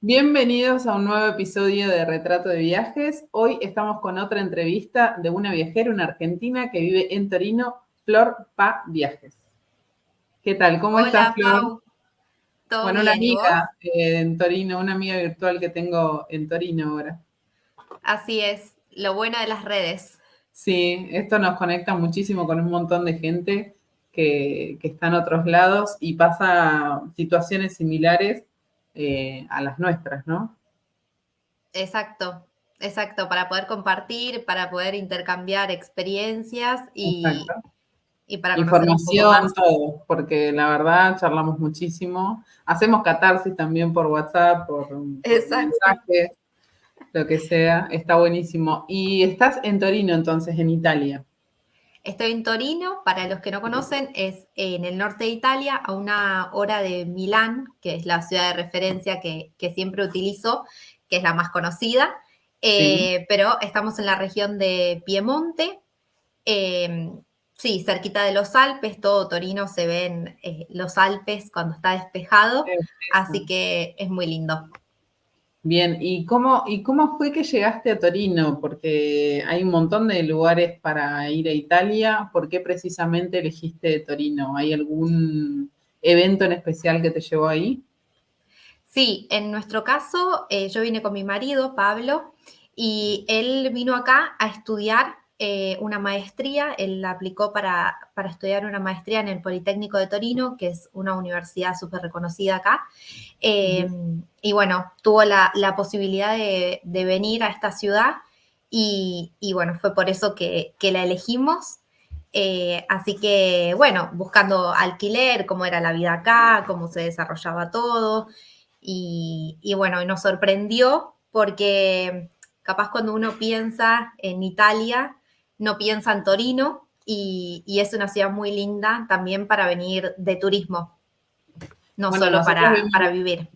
Bienvenidos a un nuevo episodio de Retrato de Viajes. Hoy estamos con otra entrevista de una viajera, una argentina que vive en Torino, Flor Pa Viajes. ¿Qué tal? ¿Cómo estás, Hola, Flor? Pau. ¿Todo Bueno, una bien? ¿Y vos? amiga en Torino, una amiga virtual que tengo en Torino ahora. Así es, lo bueno de las redes. Sí, esto nos conecta muchísimo con un montón de gente que está en otros lados y pasa situaciones similares a las nuestras, ¿no? Exacto, exacto, para poder compartir, para poder intercambiar experiencias y, Exacto. y para conocer un poco Información, más. todo, porque la verdad charlamos muchísimo. Hacemos catarsis también por WhatsApp, por Exacto. mensajes, lo que sea. Está buenísimo. Y estás en Torino, entonces, en Italia. Estoy en Torino, para los que no conocen, es en el norte de Italia, a una hora de Milán, que es la ciudad de referencia que siempre utilizo, que es la más conocida, Sí. pero estamos en la región de Piemonte. Eh, sí, cerquita de los Alpes, todo Torino se ven los Alpes cuando está despejado, así Eso. que es muy lindo. Bien, ¿y cómo fue que llegaste a Torino? Porque hay un montón de lugares para ir a Italia. ¿Por qué precisamente elegiste Torino? ¿Hay algún evento en especial que te llevó ahí? Sí, en nuestro caso, yo vine con mi marido, Pablo, y él vino acá a estudiar una maestría. Él aplicó para estudiar una maestría en el Politécnico de Torino, que es una universidad súper reconocida acá. Eh, Ujú. y bueno, tuvo la posibilidad de venir a esta ciudad y bueno, fue por eso que la elegimos. Así que bueno, buscando alquiler, cómo era la vida acá, cómo se desarrollaba todo. Y bueno, nos sorprendió porque capaz cuando uno piensa en Italia, no piensa en Torino y es una ciudad muy linda también para venir de turismo, no Bueno, solo para vivir.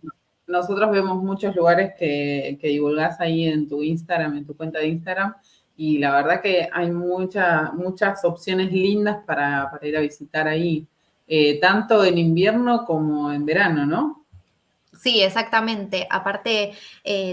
nosotros vemos muchos lugares que divulgás ahí en tu Instagram, en tu cuenta de Instagram, y la verdad que hay muchas opciones lindas para ir a visitar ahí, tanto en invierno como en verano, ¿no? Sí, exactamente. Aparte,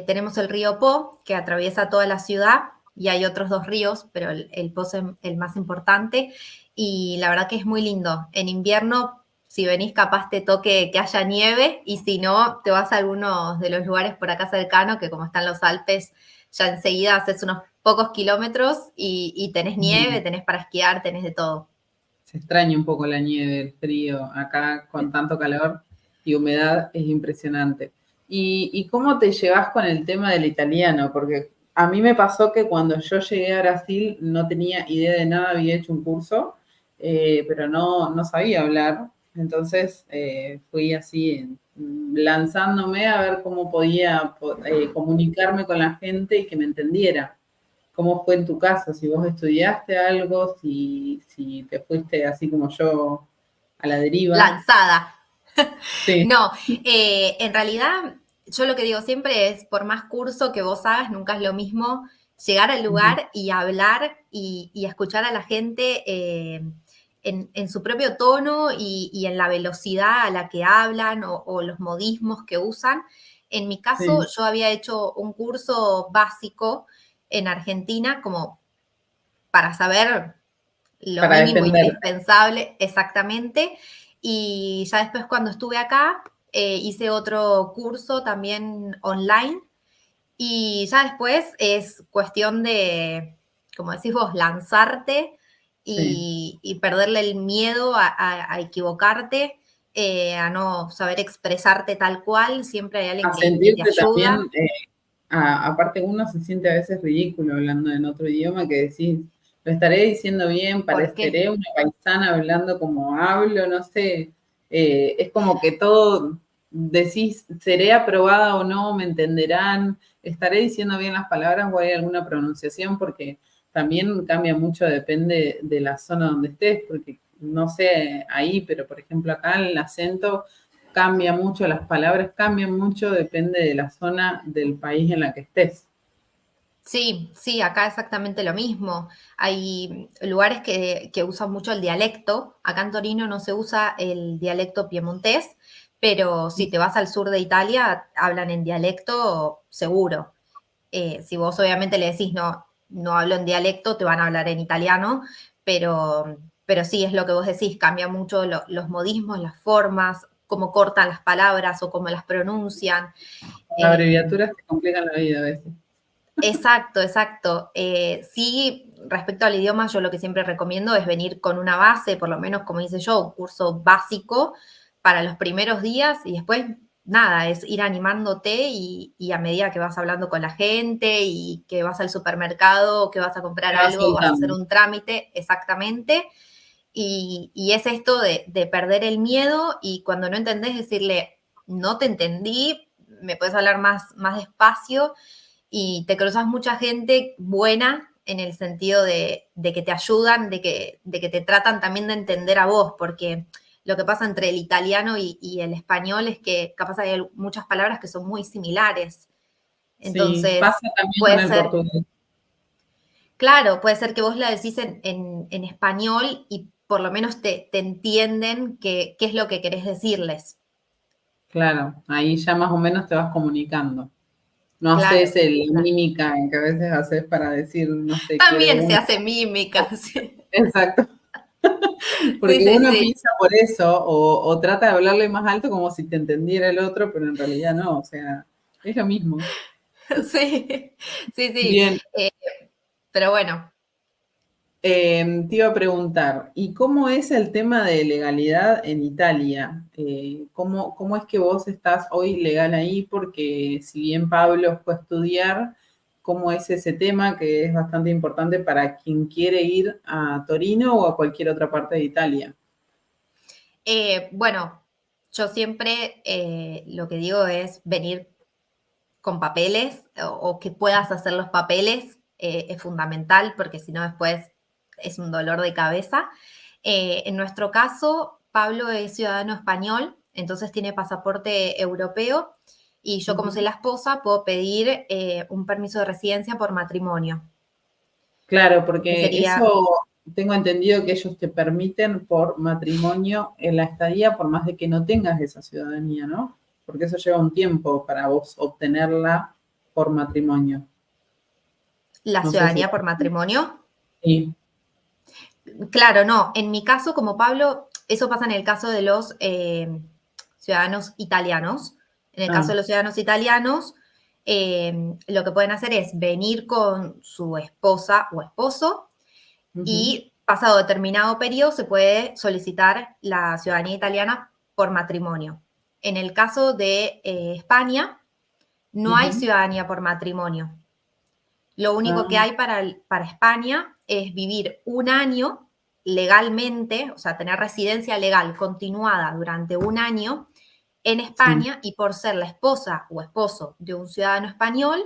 tenemos el río Po, que atraviesa toda la ciudad, y hay otros dos ríos, pero el Po es el más importante, y la verdad que es muy lindo. En invierno, si venís, capaz te toque que haya nieve, y si no, te vas a algunos de los lugares por acá cercanos, que como están los Alpes, ya enseguida haces unos pocos kilómetros y tenés nieve, Ujú. tenés para esquiar, tenés de todo. Se extraña un poco la nieve, el frío, acá con tanto calor y humedad es impresionante. ¿Y cómo te llevas con el tema del italiano? Porque a mí me pasó que cuando yo llegué a Brasil no tenía idea de nada, había hecho un curso, pero no sabía hablar. Entonces fui así lanzándome a ver cómo podía comunicarme con la gente y que me entendiera. ¿Cómo fue en tu caso? Si vos estudiaste algo, si te fuiste así como yo a la deriva. Lanzada. Sí. No, en realidad yo lo que digo siempre es, por más curso que vos hagas, nunca es lo mismo llegar al Ujú. lugar y hablar y escuchar a la gente en su propio tono y en la velocidad a la que hablan o los modismos que usan. En mi caso, Sí, yo había hecho un curso básico en Argentina como para saber lo para mínimo defenderte. indispensable exactamente. Y ya después cuando estuve acá, hice otro curso también online y ya después es cuestión de, como decís vos, lanzarte Sí. y perderle el miedo a equivocarte, a no saber expresarte tal cual. Siempre hay alguien A que te sentirte también, ayuda. aparte uno se siente a veces ridículo hablando en otro idioma que decís, lo estaré diciendo bien, ¿Por qué? pareceré una paisana hablando como hablo, no sé, es como que todo decís, seré aprobada o no, me entenderán, estaré diciendo bien las palabras o hay alguna pronunciación, porque también cambia mucho, depende de la zona donde estés, porque no sé ahí, pero por ejemplo acá el acento cambia mucho, las palabras cambian mucho, depende de la zona del país en la que estés. Sí, sí, acá exactamente lo mismo. Hay lugares que usan mucho el dialecto. Acá en Torino no se usa el dialecto piemontés, pero si te vas al sur de Italia, hablan en dialecto seguro. Si vos obviamente le decís no hablo en dialecto, te van a hablar en italiano, pero sí es lo que vos decís, cambia mucho los modismos, las formas, cómo cortan las palabras o cómo las pronuncian. Las abreviaturas te complican la vida a veces. Exacto, exacto. Sí, respecto al idioma, yo lo que siempre recomiendo es venir con una base, por lo menos como hice yo, un curso básico para los primeros días y después, nada, es ir animándote y a medida que vas hablando con la gente y que vas al supermercado, que vas a comprar Te vas algo, vas a hacer soltando. un trámite, exactamente. Y es esto de perder el miedo y cuando no entendés decirle, no te entendí, me puedes hablar más despacio y te cruzas mucha gente buena en el sentido de que te ayudan, de que te tratan también de entender a vos, porque lo que pasa entre el italiano y el español es que capaz hay muchas palabras que son muy similares. Sí, Entonces, pasa también con puede el ser, portugués. claro, puede ser que vos la decís en español y por lo menos te entienden qué es lo que querés decirles. Claro, ahí ya más o menos te vas comunicando. No Claro, haces la claro. mímica que a veces haces para decir, no sé, quiero También se uno. hace mímica, sí, Exacto. sí, Porque sí, uno sí. piensa por eso o trata de hablarle más alto como si te entendiera el otro, pero en realidad no, o sea, es lo mismo. Sí, sí, sí. Bien, Pero bueno, te iba a preguntar, ¿y cómo es el tema de legalidad en Italia? ¿Cómo es que vos estás hoy legal ahí? Porque si bien Pablo fue a estudiar, ¿cómo es ese tema que es bastante importante para quien quiere ir a Torino o a cualquier otra parte de Italia? bueno, yo siempre lo que digo es venir con papeles o que puedas hacer los papeles es fundamental porque si no después es un dolor de cabeza. En nuestro caso, Pablo es ciudadano español, entonces tiene pasaporte europeo y yo como soy Ujú. la esposa puedo pedir un permiso de residencia por matrimonio, Claro, que porque sería, eso tengo entendido que ellos te permiten por matrimonio en la estadía, por más de que no tengas esa ciudadanía, ¿no? Porque eso lleva un tiempo para vos obtenerla por matrimonio. la No sé si... ciudadanía por matrimonio. Sí. Claro, no. En mi caso, como Pablo, eso pasa en el caso de los ciudadanos italianos. En el caso de Ah, los ciudadanos italianos, lo que pueden hacer es venir con su esposa o esposo ujú, y pasado determinado periodo se puede solicitar la ciudadanía italiana por matrimonio. En el caso de España, no hay ujú. ciudadanía por matrimonio. Lo único que Ah, hay para España es vivir un año legalmente, o sea, tener residencia legal continuada durante un año en sí. España y por ser la esposa o esposo de un ciudadano español,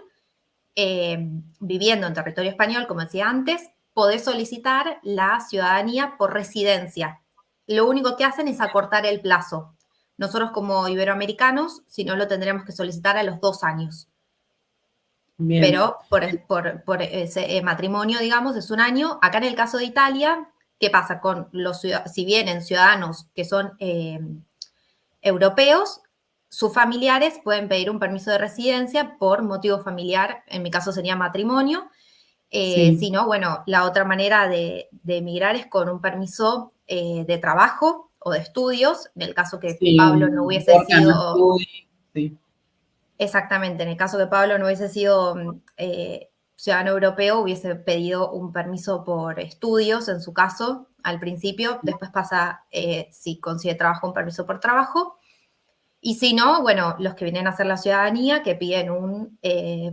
viviendo en territorio español, como decía antes, podés solicitar la ciudadanía por residencia. Lo único que hacen es acortar el plazo. Nosotros como iberoamericanos, si no lo tendremos que solicitar a los 2 años, Bien. pero por ese matrimonio, digamos, es un año. Acá en el caso de Italia, ¿qué pasa con si vienen ciudadanos que son europeos, sus familiares pueden pedir un permiso de residencia por motivo familiar, en mi caso sería matrimonio. Sí. Si no, bueno, la otra manera de emigrar es con un permiso de trabajo o de estudios, en el caso que Sí, Pablo no un hubiese work and sido. study. Sí. Exactamente, en el caso que Pablo no hubiese sido ciudadano europeo, hubiese pedido un permiso por estudios, en su caso, al principio, después pasa, si consigue trabajo, un permiso por trabajo, y si no, bueno, los que vienen a hacer la ciudadanía, que piden un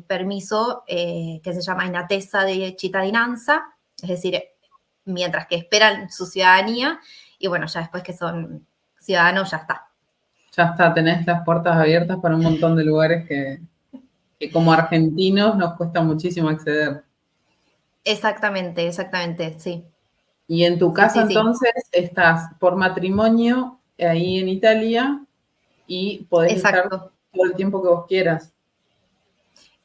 permiso que se llama Inatesa de Cittadinanza, es decir, mientras que esperan su ciudadanía, y bueno, ya después que son ciudadanos, ya está. Ya está, tenés las puertas abiertas para un montón de lugares que como argentinos nos cuesta muchísimo acceder. Exactamente, exactamente, sí. Y en tu Sí, caso, sí, sí. entonces, estás por matrimonio ahí en Italia y podés estar Exacto. todo el tiempo que vos quieras.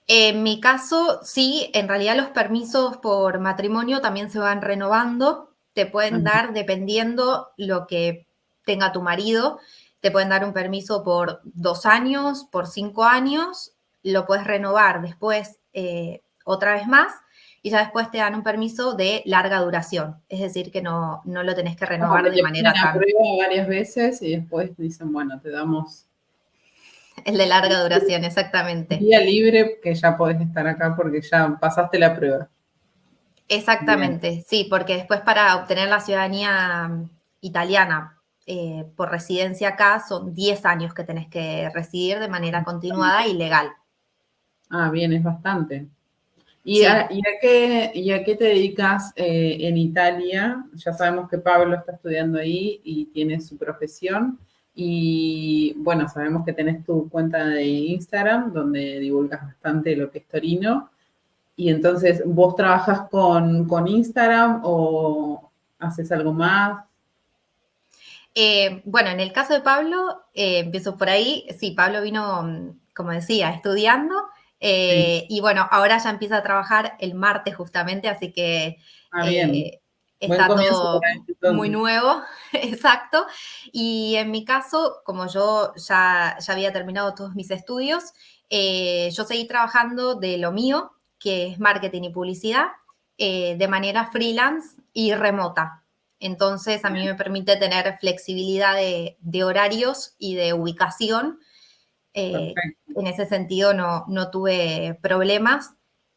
En mi caso, sí, en realidad los permisos por matrimonio también se van renovando, te pueden Ajá. dar dependiendo lo que tenga tu marido. te pueden dar un permiso por 2 años, por 5 años, lo puedes renovar después otra vez más y ya después te dan un permiso de larga duración. Es decir, que no lo tenés que Como renovar que de te ponen manera a tan... prueba varias veces y después dicen, bueno, te damos El de larga duración, exactamente. vía libre que ya podés estar acá porque ya pasaste la prueba. Bien. Exactamente, sí, porque después para obtener la ciudadanía italiana por residencia acá son 10 años que tenés que residir de manera continuada y legal. Ah, bien, es bastante. Sí. Y a qué te dedicas en Italia? Ya sabemos que Pablo está estudiando ahí y tiene su profesión. Y bueno, sabemos que tenés tu cuenta de Instagram donde divulgas bastante lo que es Torino. Y entonces, ¿vos trabajas con Instagram o haces algo más? Bueno, en el caso de Pablo, empiezo por ahí. Sí, Pablo vino, como decía, estudiando. Sí. Y bueno, ahora ya empieza a trabajar el martes justamente, así que Ah, bien. Buen está comienzo todo para él, muy entonces. nuevo, exacto. Y en mi caso, como yo ya había terminado todos mis estudios, yo seguí trabajando de lo mío, que es marketing y publicidad, de manera freelance y remota. Entonces, a mí me permite tener flexibilidad de horarios y de ubicación. Perfecto. En ese sentido, no tuve problemas.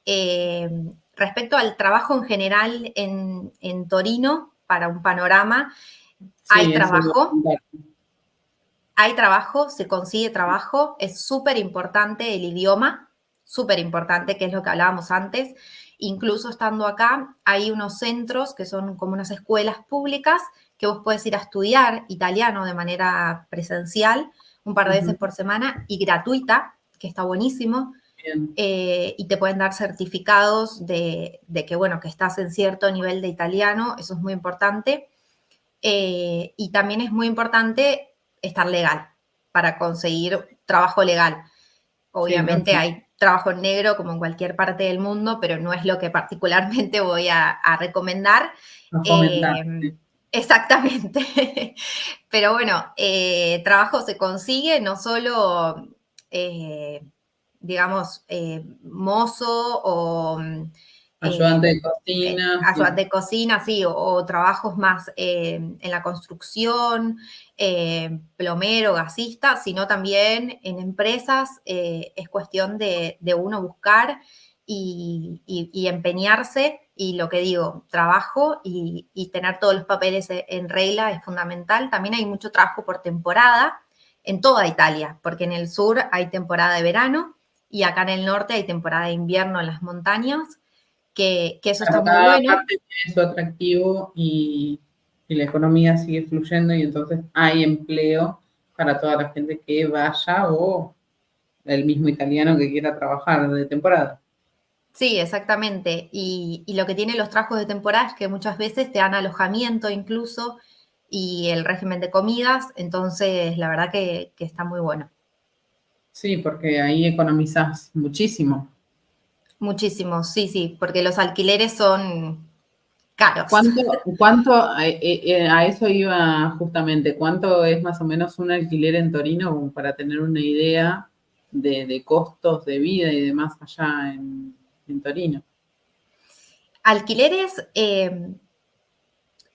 Eh, Respecto al trabajo en general en Torino, para un panorama, hay Sí, eso iba a trabajo, preguntar. hay trabajo, se consigue trabajo, es súper importante el idioma, súper importante, que es lo que hablábamos antes. Incluso estando acá, hay unos centros que son como unas escuelas públicas que vos podés ir a estudiar italiano de manera presencial un par de Ujú, veces por semana y gratuita, que está buenísimo. bien, Y te pueden dar certificados de que, bueno, que estás en cierto nivel de italiano, eso es muy importante. Y también es muy importante estar legal para conseguir trabajo legal. sí, Obviamente lógico. hay trabajo en negro como en cualquier parte del mundo, pero no es lo que particularmente voy a recomendar. A fomentar. Eh, Exactamente. Pero bueno, trabajo se consigue no solo, eh, digamos, mozo o Ayudante de cocina, sí. ayudante de cocina, sí, o trabajos más en la construcción, plomero, gasista, sino también en empresas. Es cuestión de uno buscar y empeñarse. Y lo que digo, trabajo y tener todos los papeles en regla es fundamental. También hay mucho trabajo por temporada en toda Italia, porque en el sur hay temporada de verano y acá en el norte hay temporada de invierno en las montañas, que eso está Claro, muy cada bueno. parte tiene su atractivo y la economía sigue fluyendo y entonces hay empleo para toda la gente que vaya o el mismo italiano que quiera trabajar de temporada. Sí, exactamente. Y lo que tienen los trabajos de temporada es que muchas veces te dan alojamiento incluso y el régimen de comidas, entonces la verdad que está muy bueno. Sí, porque ahí economizas muchísimo. Muchísimo, sí, sí, porque los alquileres son caros. ¿Cuánto a eso iba justamente? ¿Cuánto es más o menos un alquiler en Torino como para tener una idea de costos de vida y demás allá en Torino? Alquileres,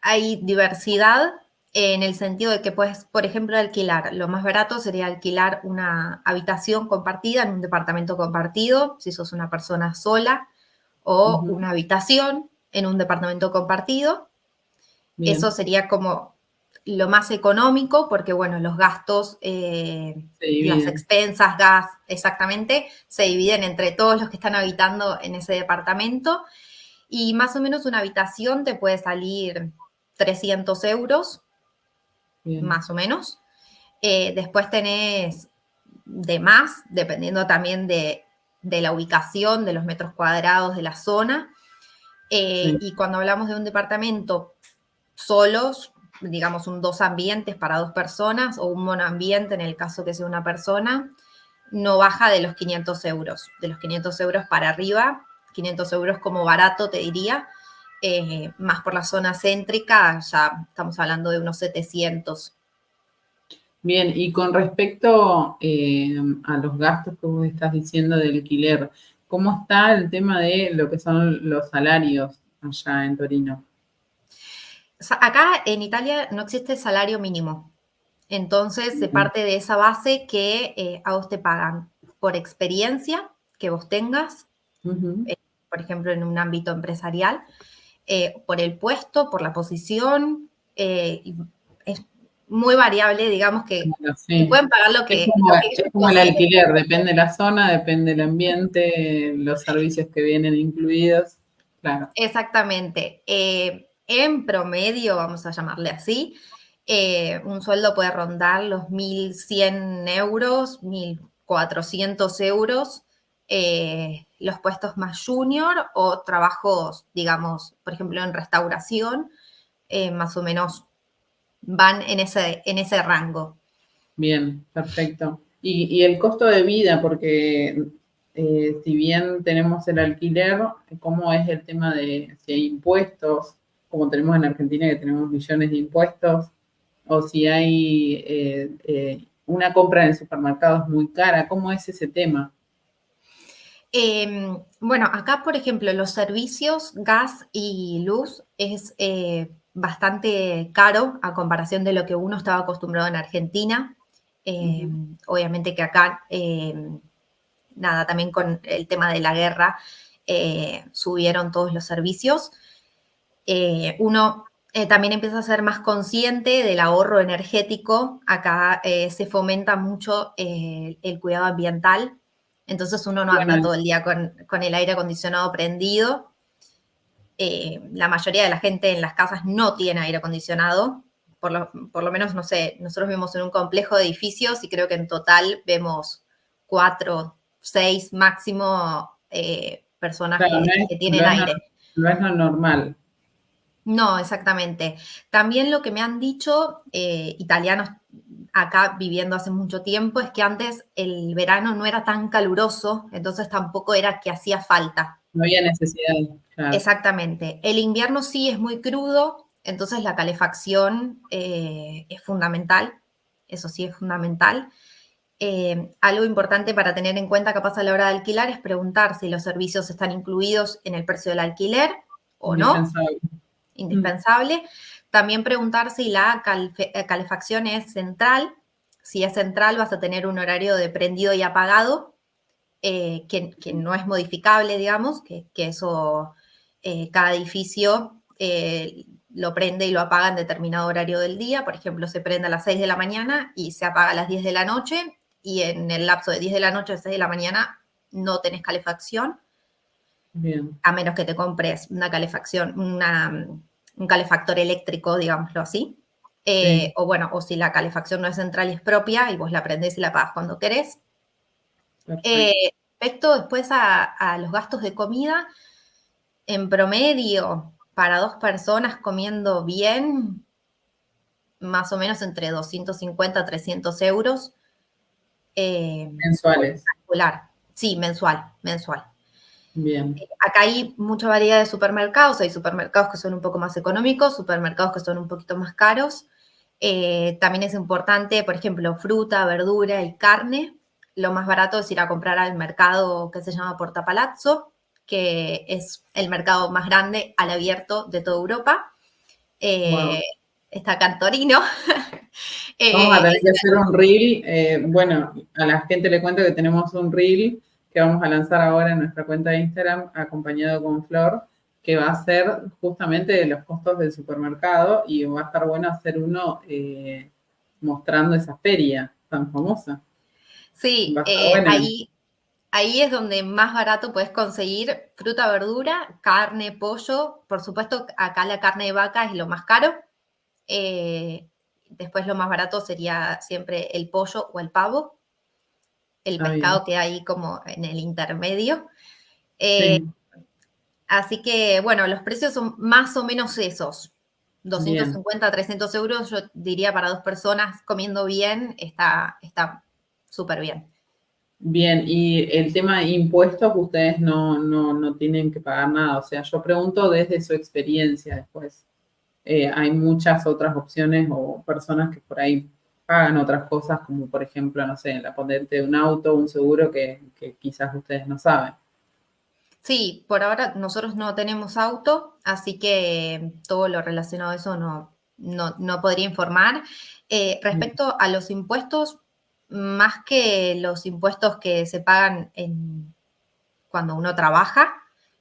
hay diversidad en el sentido de que puedes, por ejemplo, alquilar. Lo más barato sería alquilar una habitación compartida en un departamento compartido, si sos una persona sola, o Ujú, una habitación en un departamento compartido. Eso bien, sería como lo más económico, porque bueno, los gastos, se las dividen. expensas, gas, exactamente, se dividen entre todos los que están habitando en ese departamento. Y más o menos una habitación te puede salir 300 euros, Bien, más o menos. Después tenés de más, dependiendo también de la ubicación, de los metros cuadrados, de la zona. sí. Y cuando hablamos de un departamento solos, digamos un dos ambientes para dos personas o un monoambiente en el caso que sea una persona, no baja de los 500 euros, de los 500 euros para arriba, 500 euros como barato te diría, más por la zona céntrica, ya estamos hablando de unos 700. Bien, y con respecto a los gastos que vos estás diciendo de alquiler, ¿cómo está el tema de lo que son los salarios allá en Torino? Acá en Italia no existe salario mínimo. Entonces se Bien. parte de esa base que a vos te pagan por experiencia que vos tengas, Ujú. por ejemplo, en un ámbito empresarial, por el puesto, por la posición. Es muy variable, digamos que Claro, te sí. pueden pagar lo que Es ellos como el consideren. alquiler, depende de la zona, depende del ambiente, los servicios que vienen incluidos. Claro, Exactamente. En promedio, vamos a llamarle así, un sueldo puede rondar los 1.100 euros, 1.400 euros, los puestos más junior o trabajos, digamos, por ejemplo, en restauración, más o menos van en ese rango. bien, perfecto. Y el costo de vida, porque si bien tenemos el alquiler, ¿cómo es el tema de si hay impuestos, como tenemos en Argentina, que tenemos millones de impuestos, o si hay una compra en el supermercado es muy cara? ¿Cómo es ese tema? Bueno, acá, por ejemplo, los servicios, gas y luz es bastante caro a comparación de lo que uno estaba acostumbrado en Argentina. Eh, Ujú. Obviamente que acá, nada, también con el tema de la guerra, subieron todos los servicios. Uno también empieza a ser más consciente del ahorro energético. Acá se fomenta mucho el cuidado ambiental, entonces uno no Bueno, anda todo el día con el aire acondicionado prendido. La mayoría de la gente en las casas no tiene aire acondicionado, por lo menos, no sé, nosotros vivimos en un complejo de edificios y creo que en total vemos 4, 6 máximo personas claro, que tienen aire. no es lo normal. No, exactamente. También lo que me han dicho italianos acá viviendo hace mucho tiempo es que antes el verano no era tan caluroso, entonces tampoco era que hacía falta. No había necesidad, claro. Exactamente. El invierno sí es muy crudo, entonces la calefacción es fundamental, eso sí es fundamental. Algo importante para tener en cuenta capaz a la hora de alquilar es preguntar si los servicios están incluidos en el precio del alquiler o no, Indispensable. Mm. indispensable. También preguntar si la calefacción es central. Si es central, vas a tener un horario de prendido y apagado, que no es modificable, digamos, que eso cada edificio lo prende y lo apaga en determinado horario del día. Por ejemplo, se prende a las 6 de la mañana y se apaga a las 10 de la noche, y en el lapso de 10 de la noche a 6 de la mañana no tenés calefacción, Bien, a menos que te compres una calefacción, un calefactor eléctrico, digámoslo así. sí, O bueno, o si la calefacción no es central y es propia y vos la prendés y la apagas cuando querés. perfecto. Respecto después a los gastos de comida, en promedio, para 2 personas comiendo bien, más o menos entre 250 a 300 euros por Mensuales. calcular. Sí, mensual, mensual. Bien, Acá hay mucha variedad de supermercados, hay supermercados que son un poco más económicos, supermercados que son un poquito más caros. También es importante, por ejemplo, fruta, verdura y carne. Lo más barato es ir a comprar al mercado que se llama Porta Palazzo, que es el mercado más grande al abierto de toda Europa. wow. Eh, Está acá en Torino. Vamos a tener Es que hacer un reel. Bueno, a la gente le cuento que tenemos un reel que vamos a lanzar ahora en nuestra cuenta de Instagram, acompañado con Flor, que va a ser justamente de los costos del supermercado y va a estar bueno hacer uno mostrando esa feria tan famosa. Va sí, a estar buena. ahí es donde más barato puedes conseguir fruta, verdura, carne, pollo. Por supuesto, acá la carne de vaca es lo más caro. Después lo más barato sería siempre el pollo o el pavo. El Está bien. pescado queda ahí como en el intermedio. Eh, Sí, Así que, bueno, los precios son más o menos esos. doscientos bien. cincuenta 300 euros, yo diría para 2 personas comiendo bien, está súper bien. Bien, y el tema de impuestos, ustedes no tienen que pagar nada. O sea, yo pregunto desde su experiencia después. Hay muchas otras opciones o personas que por ahí pagan otras cosas, como por ejemplo, no sé, la patente de un auto, un seguro que quizás ustedes no saben. Sí, por ahora nosotros no tenemos auto, así que todo lo relacionado a eso no podría informar. Respecto a los impuestos, más que los impuestos que se pagan cuando uno trabaja,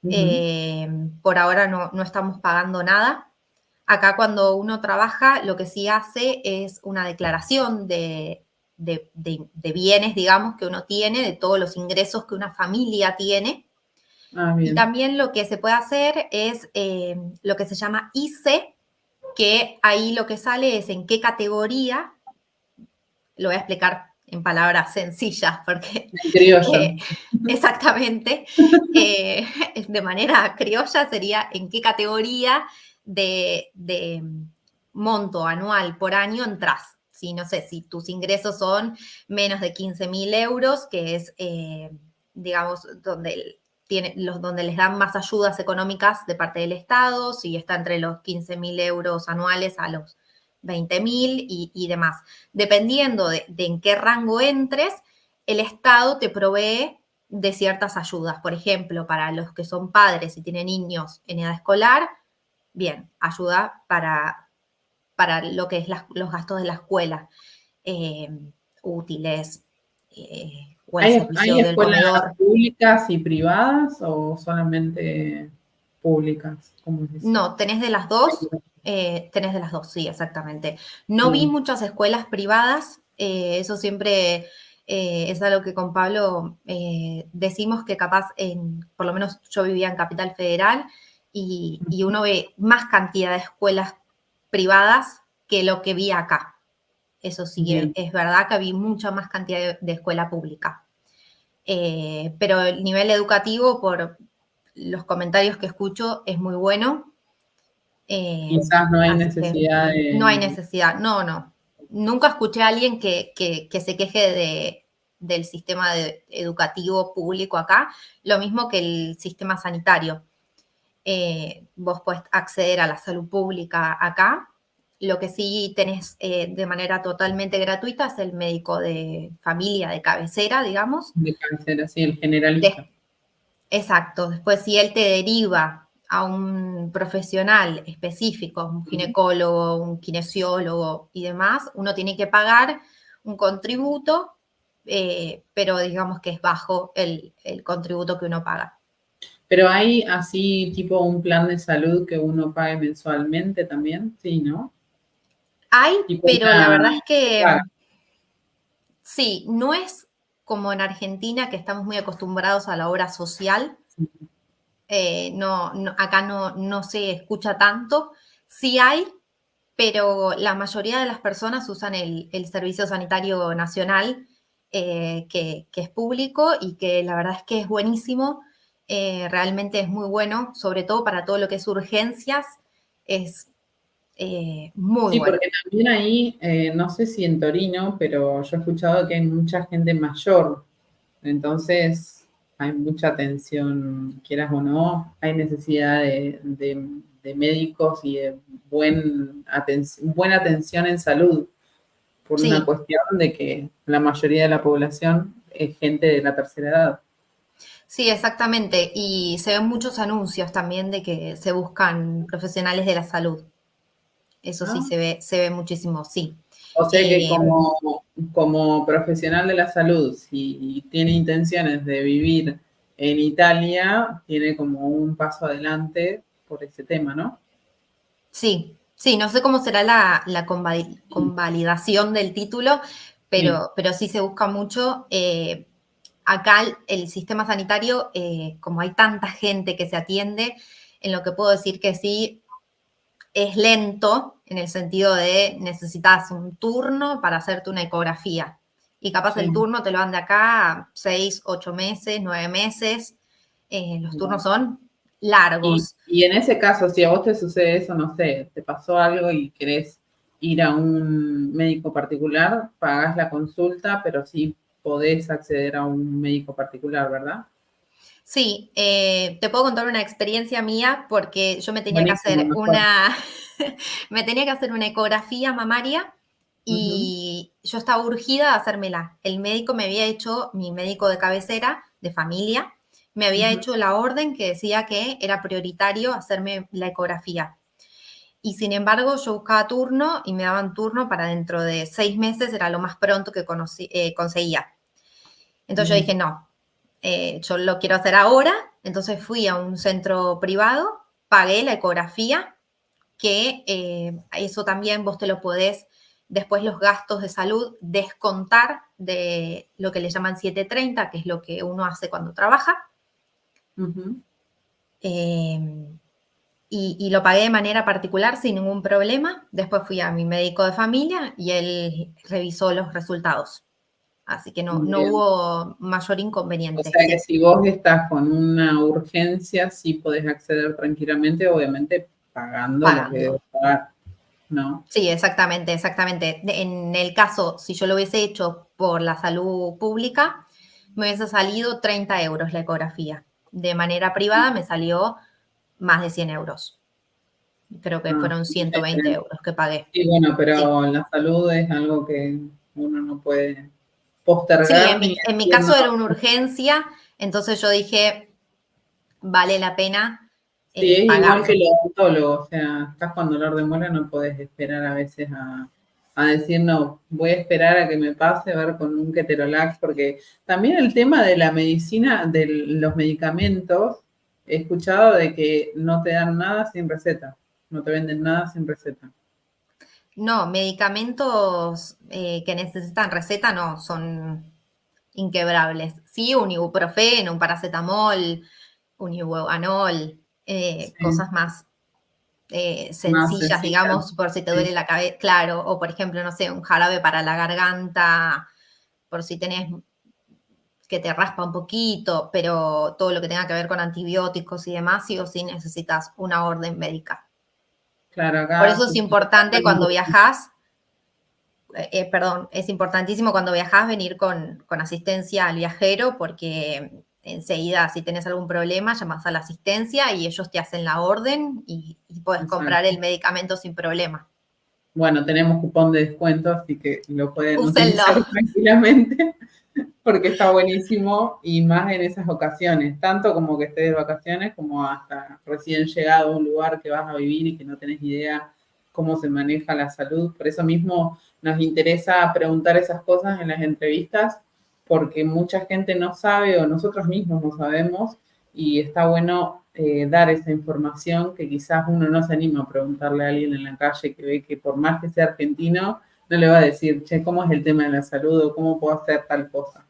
Ujú. por ahora no estamos pagando nada. Acá cuando uno trabaja, lo que sí hace es una declaración de bienes, digamos, que uno tiene, de todos los ingresos que una familia tiene. Ah, Y bien. también lo que se puede hacer es lo que se llama ICE, que ahí lo que sale es en qué categoría, lo voy a explicar en palabras sencillas, porque En criollo. eh, exactamente, de manera criolla sería en qué categoría de monto anual por año entras. Si no sé, si tus ingresos son menos de 15.000 euros, que es, digamos, donde les dan más ayudas económicas de parte del Estado, si está entre los 15.000 euros anuales a los 20.000 y demás. Dependiendo de en qué rango entres, el Estado te provee de ciertas ayudas. Por ejemplo, para los que son padres y tienen niños en edad escolar, bien, ayuda para lo que es los gastos de la escuela, eh, útiles, o el ¿Hay servicio del escuelas comedor. públicas y privadas o solamente públicas? ¿Cómo es eso? No, tenés de las dos, sí, exactamente. No vi Bien. muchas escuelas privadas, eso siempre es algo que con Pablo decimos que capaz, por lo menos yo vivía en Capital Federal y uno ve más cantidad de escuelas privadas que lo que vi acá. Eso sí, Bien. es verdad que había mucha más cantidad de escuela pública. Pero el nivel educativo, por los comentarios que escucho, es muy bueno. Quizás no hay Así que necesidad no hay de... necesidad, no. Nunca escuché a alguien que se queje del sistema educativo público acá, lo mismo que el sistema sanitario. Vos podés acceder a la salud pública acá. Lo que sí tenés de manera totalmente gratuita es el médico de familia de cabecera, digamos. de cabecera, sí, el generalista. Exacto. Después, si él te deriva a un profesional específico, un ginecólogo, un kinesiólogo y demás, uno tiene que pagar un contributo, pero digamos que es bajo el contributo que uno paga. Pero hay así tipo un plan de salud que uno pague mensualmente también, sí, ¿no? Hay, Tipo pero la verdad es se que paga. sí, no es como en Argentina, que estamos muy acostumbrados a la obra social. Acá no se escucha tanto. Sí hay, pero la mayoría de las personas usan el Servicio Sanitario Nacional, que es público y que la verdad es que es buenísimo, realmente es muy bueno, sobre todo para todo lo que es urgencias, es muy Sí, bueno. porque también ahí, no sé si en Torino, pero yo he escuchado que hay mucha gente mayor, entonces hay mucha atención, quieras o no, hay necesidad de médicos y de buena atención en salud, por una Sí, cuestión de que la mayoría de la población es gente de la tercera edad. sí, exactamente. Y se ven muchos anuncios también de que se buscan profesionales de la salud. Eso sí, ¿No? se ve muchísimo, sí. O sea que Eh, como profesional de la salud, si tiene intenciones de vivir en Italia, tiene como un paso adelante por ese tema, ¿no? sí, no sé cómo será la convalidación del título, Sí. pero sí se busca mucho. Acá el sistema sanitario, como hay tanta gente que se atiende, en lo que puedo decir que sí, es lento en el sentido de necesitas un turno para hacerte una ecografía. Y capaz el Sí. turno te lo dan de acá 6, 8 meses, 9 meses. Los turnos Wow. son Y, largos. y en ese caso, si a vos te sucede eso, no sé, te pasó algo y querés ir a un médico particular, pagás la consulta, pero sí podés acceder a un médico particular, ¿verdad? Sí, te puedo contar una experiencia mía porque yo me tenía que Buenísimo, hacer mejor. una, me tenía que hacer una ecografía mamaria Ujú. y yo estaba urgida de hacérmela. El médico me había hecho, mi médico de cabecera, de familia, me había hecho la orden que decía que era prioritario hacerme la ecografía. Y sin embargo, yo buscaba turno y me daban turno para dentro de 6 meses, era lo más pronto que conseguía. Entonces yo dije, no, yo lo quiero hacer ahora. Entonces fui a un centro privado, pagué la ecografía, que eso también vos te lo podés, después los gastos de salud, descontar de lo que le llaman 730, que es lo que uno hace cuando trabaja. Y lo pagué de manera particular sin ningún problema. Después fui a mi médico de familia y él revisó los resultados. Así que no hubo mayor O inconveniente. sea que si vos estás con una urgencia, sí podés acceder tranquilamente, obviamente pagando lo que debes pagar, ¿no? Sí, exactamente, exactamente. En el caso, si yo lo hubiese hecho por la salud pública, me hubiese salido 30 euros la ecografía. De manera privada me salió más de 100 euros. Creo que fueron 120 euros que pagué. Sí, bueno, pero la salud es algo que uno no puede Sí, postergar. en mi caso era una urgencia, entonces yo dije, vale la pena Sí, es igual que pagarlo. el odontólogo, o sea, estás con dolor de muela, no podés esperar a veces a decir, no, voy a esperar a que me pase, a ver con un ketorolac, porque también el tema de la medicina, de los medicamentos, he escuchado de que no te dan nada sin receta, no te venden nada sin receta. No, medicamentos que necesitan receta no, son inquebrables. Sí, un ibuprofeno, un paracetamol, un ibuprofenol, Sí, cosas más más sencillas, sencilla. digamos, por si te Sí, duele la cabeza, claro, o por ejemplo, no sé, un jarabe para la garganta, por si tenés que te raspa un poquito, pero todo lo que tenga que ver con antibióticos y demás, sí o sí necesitas una orden médica. claro, Por acá eso es sí. importante cuando viajás, perdón, es importantísimo cuando viajás venir con asistencia al viajero porque enseguida si tenés algún problema llamas a la asistencia y ellos te hacen la orden y puedes comprar el Exacto. medicamento sin problema. Bueno, tenemos cupón de descuento, así que lo pueden Úsenlo. utilizar tranquilamente. Porque está buenísimo y más en esas ocasiones, tanto como que estés de vacaciones como hasta recién llegado a un lugar que vas a vivir y que no tenés idea cómo se maneja la salud. Por eso mismo nos interesa preguntar esas cosas en las entrevistas, porque mucha gente no sabe o nosotros mismos no sabemos y está bueno dar esa información que quizás uno no se anima a preguntarle a alguien en la calle que ve que por más que sea argentino, no le va a decir, che, ¿cómo es el tema de la salud o cómo puedo hacer tal cosa?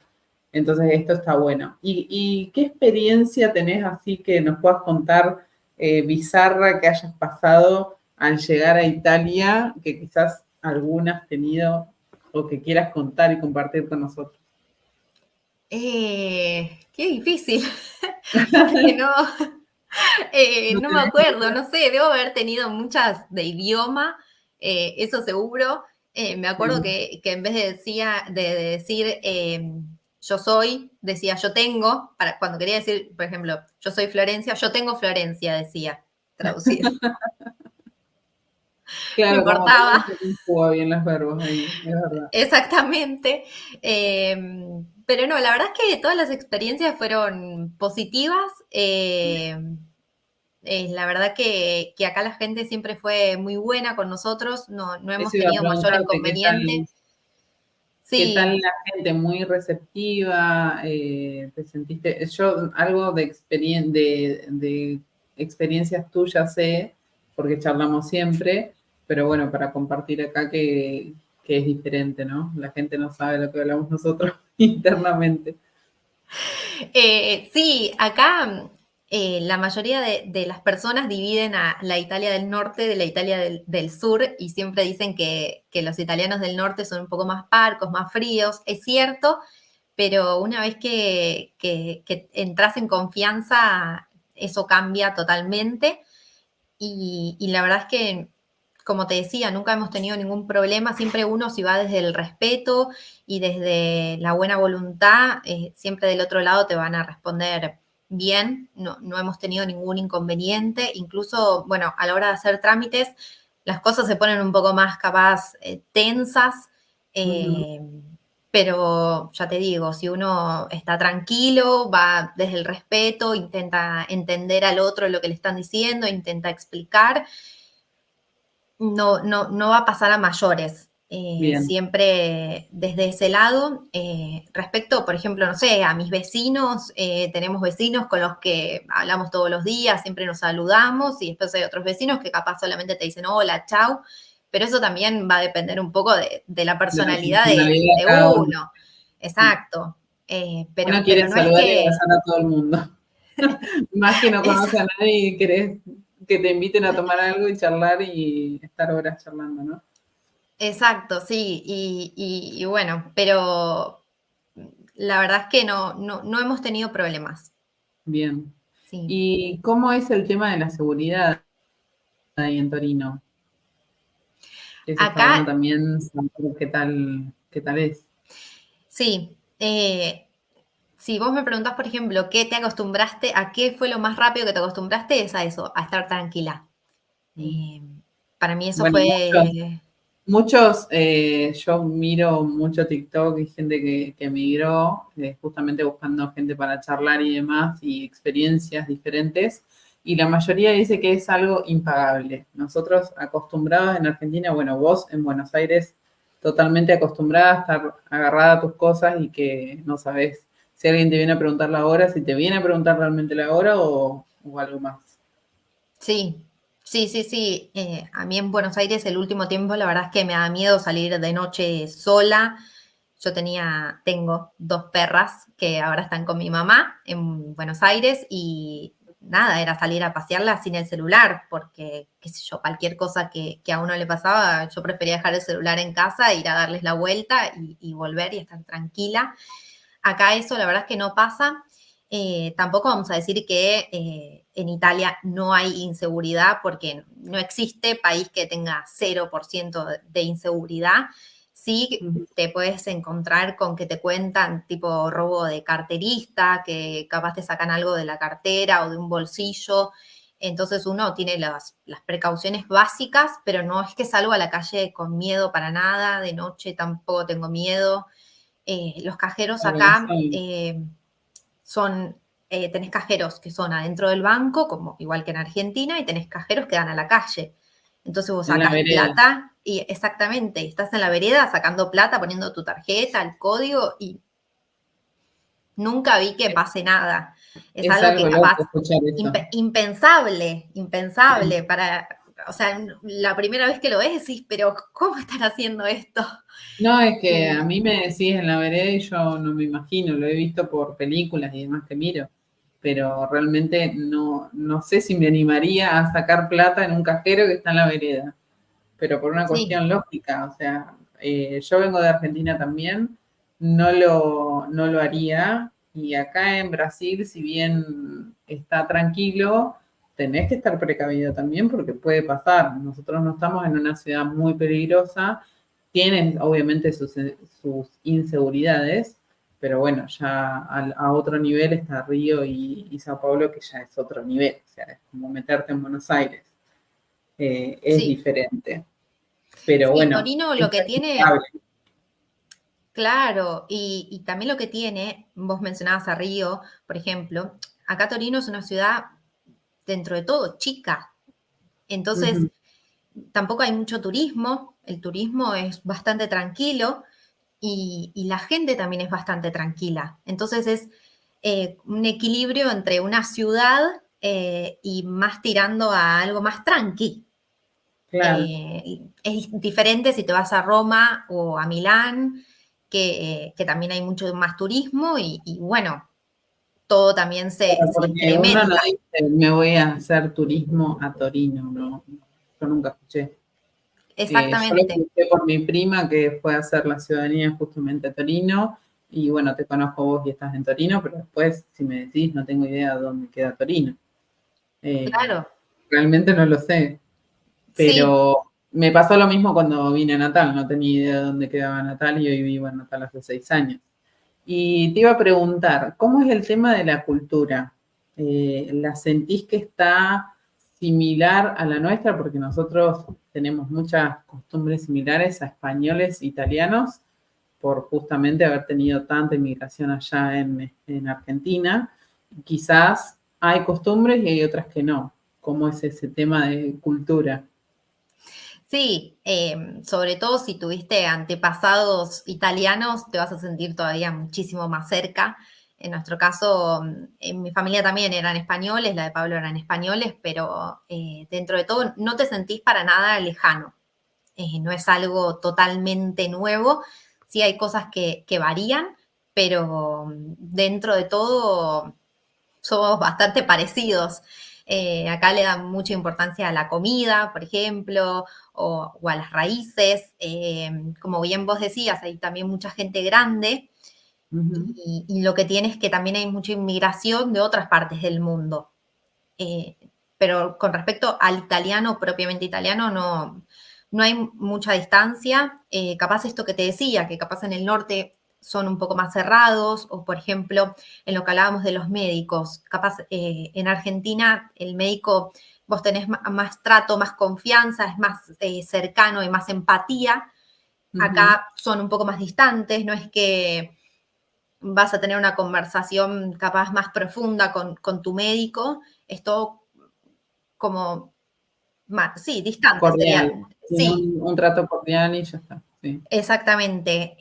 Entonces, esto está bueno. ¿Y qué experiencia tenés así que nos puedas contar bizarra que hayas pasado al llegar a Italia, que quizás alguna has tenido o que quieras contar y compartir con nosotros? Qué difícil, porque no, ¿No no me tenés acuerdo, idea? no sé, debo haber tenido muchas de idioma, eso seguro. Me acuerdo Sí. que en vez de decir yo soy, decía yo tengo, para, cuando quería decir, por ejemplo, yo soy Florencia, yo tengo Florencia, decía, traducido. No Claro, como que no importaba. se conjuga bien los verbos ahí, es verdad. Exactamente. Pero no, la verdad es que todas las experiencias fueron positivas. La verdad que acá la gente siempre fue muy buena con nosotros, no Eso hemos iba a tenido mayor preguntarte, inconveniente. qué tal Sí, la gente? ¿Muy receptiva? ¿Te sentiste? Yo algo de experiencias tuyas sé, porque charlamos siempre, pero bueno, para compartir acá que es diferente, ¿no? La gente no sabe lo que hablamos nosotros internamente. Sí, acá la mayoría de las personas dividen a la Italia del norte de la Italia del sur y siempre dicen que los italianos del norte son un poco más parcos, más fríos. Es cierto, pero una vez que entras en confianza, eso cambia totalmente. Y la verdad es que, como te decía, nunca hemos tenido ningún problema. Siempre uno, si va desde el respeto y desde la buena voluntad, siempre del otro lado te van a responder bien. No hemos tenido ningún inconveniente. Incluso, bueno, a la hora de hacer trámites, las cosas se ponen un poco más capaz tensas. Ujú. Eh, pero ya te digo, si uno está tranquilo, va desde el respeto, intenta entender al otro lo que le están diciendo, intenta explicar, no va a pasar a mayores. Bien, Siempre desde ese lado. Respecto, por ejemplo, no sé, a mis vecinos, tenemos vecinos con los que hablamos todos los días, siempre nos saludamos, y después hay otros vecinos que capaz solamente te dicen hola, chau, pero eso también va a depender un poco de la de la personalidad personalidad de de cada uno. uno. Sí. Exacto. Uno quiere Pero no es saludar y que, abrazar a todo el mundo. Más que no es, conoce a nadie y querés que te inviten a tomar algo y charlar y estar horas charlando, ¿no? exacto, sí, y bueno, pero la verdad es que no hemos tenido problemas. Bien. Sí. ¿Y cómo es el tema de la seguridad ahí en Torino? Eso está bueno Acá, también saber qué tal es. sí. Si vos me preguntás, por ejemplo, ¿qué te acostumbraste? ¿A qué fue lo más rápido que te acostumbraste? Es a eso, a estar tranquila. Mm. Eh, para mí eso Bueno, fue, yo miro mucho TikTok y gente que migró, justamente buscando gente para charlar y demás, y experiencias diferentes, y la mayoría dice que es algo impagable. Nosotros acostumbrados en Argentina, bueno, vos en Buenos Aires, totalmente acostumbrada a estar agarrada a tus cosas y que no sabes si alguien te viene a preguntar la hora, si te viene a preguntar realmente la hora o algo más. sí, sí. A mí en Buenos Aires el último tiempo la verdad es que me da miedo salir de noche sola. Tengo dos perras que ahora están con mi mamá en Buenos Aires y nada, era salir a pasearlas sin el celular, porque, qué sé yo, cualquier cosa que a uno le pasaba, yo prefería dejar el celular en casa, ir a darles la vuelta y volver y estar tranquila. Acá eso la verdad es que no pasa. Tampoco vamos a decir que en Italia no hay inseguridad, porque no existe país que tenga 0% de inseguridad. Sí, Ujú. te puedes encontrar con que te cuentan tipo robo de carterista, que capaz te sacan algo de la cartera o de un bolsillo. Entonces uno tiene las precauciones básicas, pero no es que salgo a la calle con miedo para nada, de noche tampoco tengo miedo. Los cajeros Claro, eso, acá son, tenés cajeros que son adentro del banco, como igual que en Argentina, y tenés cajeros que dan a la calle. Entonces vos en la sacás vereda. plata y exactamente, estás en la vereda sacando plata, poniendo tu tarjeta, el código y nunca vi que pase nada. Es Es algo que algo loco capaz escuchar eso. impensable Sí. para, o sea, la primera vez que lo ves decís, pero ¿cómo están haciendo esto? No, es que a Y mí me decís en la vereda y yo no me imagino, lo he visto por películas y demás que miro, pero realmente no sé si me animaría a sacar plata en un cajero que está en la vereda, pero por una sí, cuestión lógica, o sea, yo vengo de Argentina también, no lo haría, y acá en Brasil, si bien está tranquilo, tenés que estar precavido también porque puede pasar. Nosotros no estamos en una ciudad muy peligrosa, tienen obviamente sus inseguridades, pero bueno, ya a otro nivel está Río y Sao Paulo, que ya es otro nivel, o sea, es como meterte en Buenos Aires, es sí. diferente. Pero Sí, bueno, Torino es lo que tiene, practicable. claro, y también lo que tiene, vos mencionabas a Río, por ejemplo, acá Torino es una ciudad, dentro de todo, chica. Entonces, Ujú. tampoco hay mucho turismo, el turismo es bastante tranquilo y la gente también es bastante tranquila. Entonces es un equilibrio entre una ciudad y más tirando a algo más tranqui. Claro, Es diferente si te vas a Roma o a Milán, que también hay mucho más turismo y bueno, todo también claro, se porque uno no incrementa. dice me voy a hacer turismo a Torino, no, yo nunca escuché. Yo lo Exactamente, escuché por mi prima que fue a hacer la ciudadanía justamente a Torino, y bueno, te conozco vos y estás en Torino, pero después, si me decís, no tengo idea de dónde queda Torino. Eh, claro. Realmente no lo sé, Sí, pero me pasó lo mismo cuando vine a Natal, no tenía idea de dónde quedaba Natal y hoy vivo en Natal hace 6 años. Y te iba a preguntar, ¿cómo es el tema de la cultura? ¿La sentís que está similar a la nuestra, porque nosotros tenemos muchas costumbres similares a españoles, italianos, por justamente haber tenido tanta inmigración allá en Argentina. Quizás hay costumbres y hay otras que no. ¿Cómo es ese tema de cultura? Sí, sobre todo si tuviste antepasados italianos, te vas a sentir todavía muchísimo más cerca. En nuestro caso, en mi familia también eran españoles, la de Pablo eran españoles, pero dentro de todo no te sentís para nada lejano. No es algo totalmente nuevo. Sí hay cosas que varían, pero dentro de todo somos bastante parecidos. Acá le dan mucha importancia a la comida, por ejemplo, o a las raíces. Como bien vos decías, hay también mucha gente grande Ujú. y lo que tiene es que también hay mucha inmigración de otras partes del mundo. Eh, pero con respecto al italiano, propiamente italiano, no hay mucha distancia. Capaz esto que te decía, que capaz en el norte son un poco más cerrados, o por ejemplo, en lo que hablábamos de los médicos, capaz en Argentina el médico, vos tenés más trato, más confianza, es más cercano y más empatía. Ujú. Acá son un poco más distantes, no es que vas a tener una conversación capaz más profunda con tu médico, es todo como, más, sí, distante sería, Cordial. Tiene sí, un trato cordial y ya está. Sí. exactamente.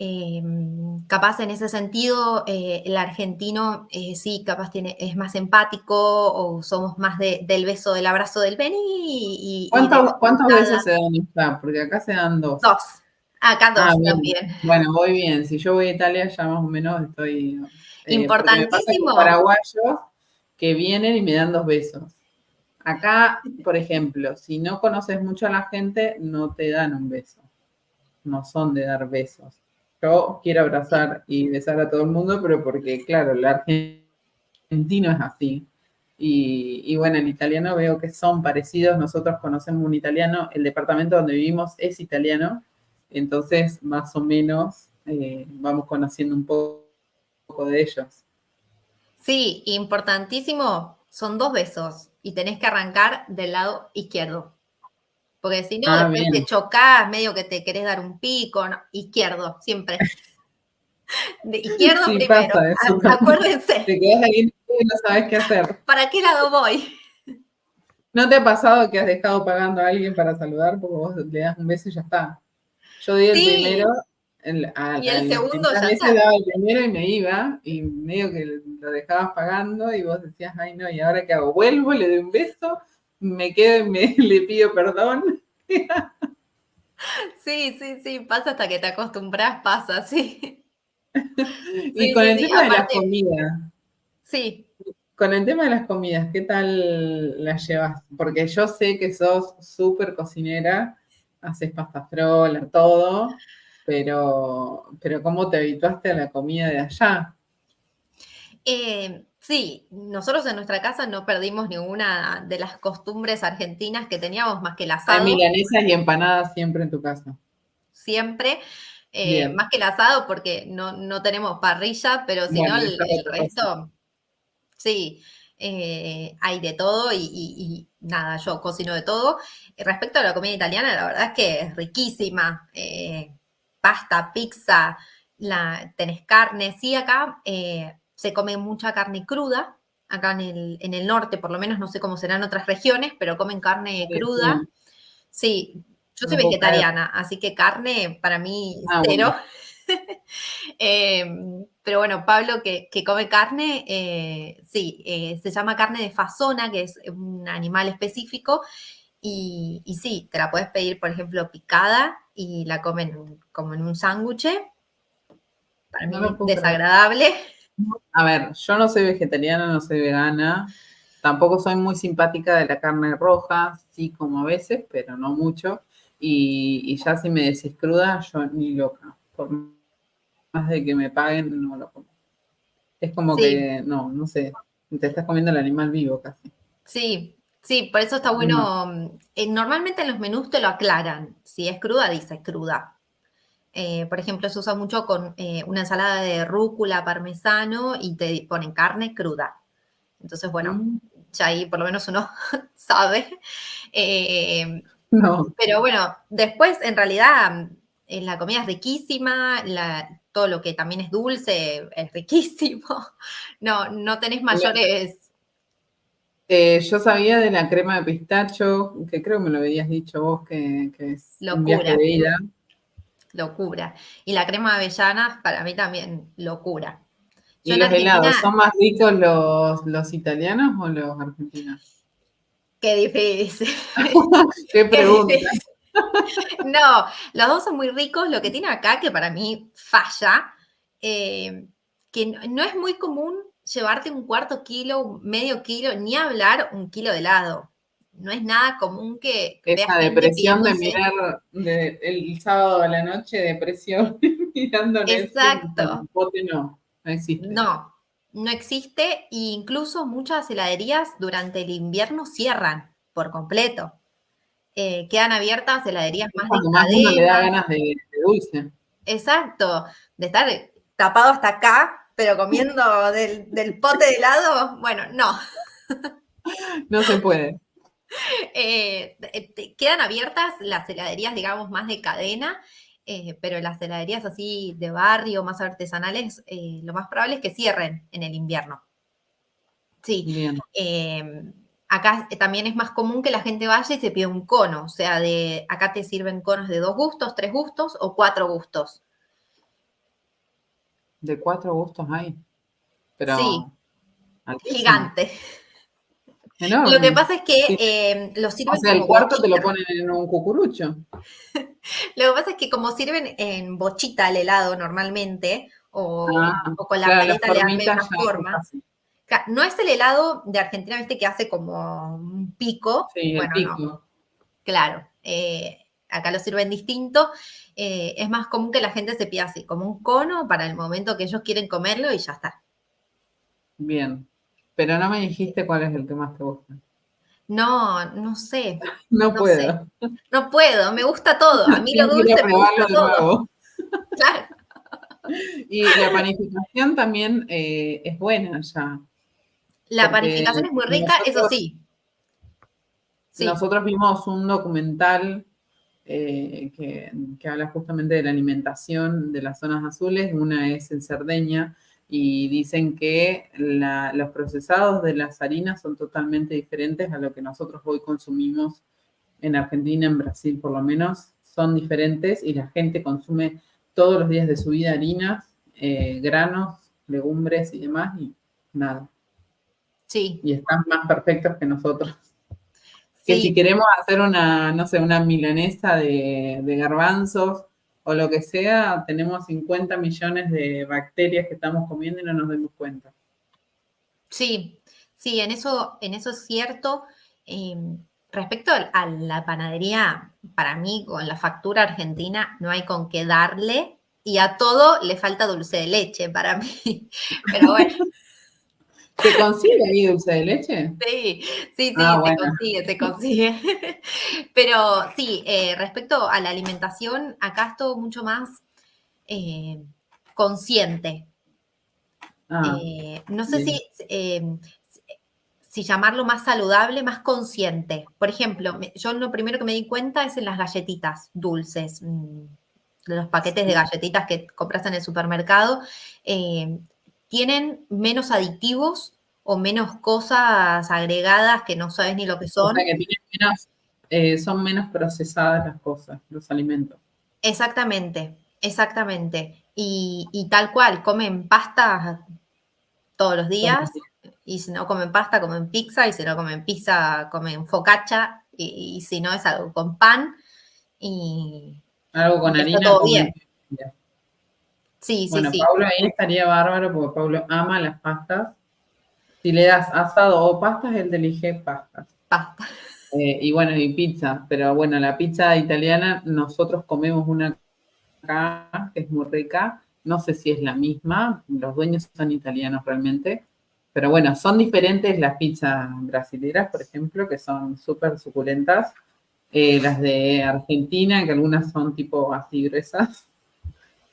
Capaz en ese sentido, el argentino sí, capaz es más empático o somos más del beso, del abrazo del vení y de la ¿Cuántos puntada. besos se dan acá? Porque acá se dan dos. Dos, acá Ah, dos bien. también. Bueno, voy bien. Si yo voy a Italia, ya más o menos estoy. Porque me pasa con Importantísimo. paraguayos que vienen y me dan dos besos. Acá, por ejemplo, si no conoces mucho a la gente, no te dan un beso. No son de dar besos. Yo quiero abrazar y besar a todo el mundo, pero porque, claro, el argentino es así. Y bueno, el italiano veo que son parecidos. Nosotros conocemos un italiano, el departamento donde vivimos es italiano, entonces más o menos vamos conociendo un poco de ellos. Sí, importantísimo, son dos besos y tenés que arrancar del lado izquierdo. Porque si no, Ah, después te bien. chocás, medio que te querés dar un pico, ¿no? Izquierdo, siempre. De izquierdo Sí, primero, pasa eso también. acuérdense, Te quedas ahí y no sabes qué hacer. ¿para qué lado voy? ¿No te ha pasado que has dejado pagando a alguien para saludar porque vos le das un beso y ya está? Yo di el primero, Sí, y el en segundo esas ya veces está. daba el primero y me iba, y medio que lo dejabas pagando y vos decías, ay no, ¿y ahora qué hago? Vuelvo, le doy un beso, me quedo y le pido perdón. Sí, sí, sí, pasa hasta que te acostumbras, pasa, sí. Y Sí, con sí, el sí, tema de las aparte, comidas, sí. con el tema de las comidas, ¿qué tal las llevas? Porque yo sé que sos súper cocinera, haces pasta frola, todo, pero ¿cómo te habituaste a la comida de allá? Sí, nosotros en nuestra casa no perdimos ninguna de las costumbres argentinas que teníamos más que el Hay asado, milanesas y empanadas siempre en tu casa. siempre, Bien, más que el asado porque no tenemos parrilla, pero si no bueno, esa es el otra cosa. resto, sí, hay de todo y nada, yo cocino de todo. Respecto a la comida italiana, la verdad es que es riquísima. Pasta, pizza, tenés carne. Sí, acá se come mucha carne cruda. Acá en el norte, por lo menos, no sé cómo serán otras regiones, pero comen carne cruda. Sí, Sí, yo soy no puedo creer. vegetariana, así que carne para mí Ah, cero. bueno. Pero bueno, Pablo que come carne, sí, se llama carne de fasona, que es un animal específico, y sí, te la puedes pedir, por ejemplo, picada y la comen como en un sándwich, para No lo mí puedo creer. desagradable. A ver, yo no soy vegetariana, no soy vegana, tampoco soy muy simpática de la carne roja, sí como a veces, pero no mucho. Y ya si me decís cruda, yo ni loca. Por más de que me paguen, no lo como. Es como Sí, que, no, no sé, te estás comiendo el animal vivo casi. sí, sí, por eso está No. bueno. Normalmente en los menús te lo aclaran. Si es cruda, dice cruda. Por ejemplo, se usa mucho con una ensalada de rúcula, parmesano y te ponen carne cruda. Entonces, bueno, Mm. ya ahí por lo menos uno sabe. No. Pero bueno, después en realidad la comida es riquísima, todo lo que también es dulce es riquísimo. No tenés mayores. Yo sabía de la crema de pistacho, que creo que me lo habías dicho vos, que es un viaje Locura, de ida. locura. Y la crema de avellanas, para mí también, locura. Yo ¿Y en los helados, Argentina, son más ricos los italianos o los argentinos? qué difícil. Qué Qué pregunta. difícil. No, los dos son muy ricos. Lo que tiene acá, que para mí falla, que no es muy común llevarte un cuarto kilo, medio kilo, ni hablar un kilo de helado. No es nada común que veas Esa gente depresión de pidiéndose. mirar el sábado a la noche, depresión, mirando Netflix Exacto. con un pote, no existe. No, no existe. E incluso muchas heladerías durante el invierno cierran por completo. Quedan abiertas heladerías Es más de cuando más uno le da cadena. ganas de dulce. Exacto, de estar tapado hasta acá, pero comiendo del pote de helado, bueno, no. No se puede. Quedan abiertas las heladerías, digamos, más de cadena, pero las heladerías así de barrio, más artesanales, lo más probable es que cierren en el invierno. Sí. Bien. Acá también es más común que la gente vaya y se pida un cono, o sea, acá te sirven conos de 2 gustos, 3 gustos o 4 gustos. De 4 gustos hay, Sí, pero altísimo, gigante. Lo que enorme. pasa es que Sí. lo O sirven sea, el como cuarto te lo bochita. ponen en un cucurucho. Lo que pasa es que como sirven en bochita el helado normalmente, Ah, o con la claro, las paleta le dan formitas menos ya es forma. fácil. No es el helado de Argentina, viste, que hace como un pico. Sí, el Bueno, no, pico. claro. Acá lo sirven distinto. Es más común que la gente se pida así, como un cono para el momento que ellos quieren comerlo y ya está. Bien. Pero no me dijiste cuál es el que más te gusta. No, no sé, No no sé. puedo. No puedo, me gusta todo. A mí lo Quiero dulce me probarlo gusta de todo. nuevo. Claro. Y la panificación también es buena ya, La porque panificación es muy rica, eso nosotros, sí. Sí, nosotros vimos un documental que habla justamente de la alimentación de las zonas azules. Una es en Cerdeña y dicen que los procesados de las harinas son totalmente diferentes a lo que nosotros hoy consumimos en Argentina, en Brasil por lo menos, son diferentes y la gente consume todos los días de su vida harinas, granos, legumbres y demás y nada. sí, Y están más perfectos que nosotros. Que si sí, queremos hacer una, no sé, una milanesa de garbanzos o lo que sea, tenemos 50 millones de bacterias que estamos comiendo y no nos damos cuenta. sí, sí, en eso es cierto. Eh, Respecto a la panadería, para mí con la factura argentina no hay con qué darle y a todo le falta dulce de leche para mí. Pero bueno, ¿Se consigue ahí dulce de leche? sí, sí, Ah, sí, se bueno. consigue, se consigue. Pero sí, respecto a la alimentación, acá es todo mucho más eh, consciente. Ah, No sé bien. si llamarlo más saludable, más consciente. Por ejemplo, yo lo primero que me di cuenta es en las galletitas dulces, los paquetes de Sí. galletitas que compras en el supermercado, eh, tienen menos aditivos o menos cosas agregadas que no sabes ni lo que O sea son. que tienen menos, son menos procesadas las cosas, los alimentos. Exactamente, exactamente. Y tal cual, comen pasta todos los Todos días, los días. y si no comen pasta, comen pizza, y si no comen pizza, comen focaccia, y si no es algo con pan, y, Algo con y está harina todo comen. bien. Sí, sí, Bueno, sí, Pablo ahí estaría bárbaro porque Pablo ama las pastas. Si le das asado o pastas, él te elige pastas. pasta. Y bueno, y pizza. Pero bueno, la pizza italiana, nosotros comemos una acá que es muy rica. No sé si es la misma, los dueños son italianos realmente. Pero bueno, son diferentes las pizzas brasileras, por ejemplo, que son súper suculentas. Las de Argentina, que algunas son tipo así gruesas.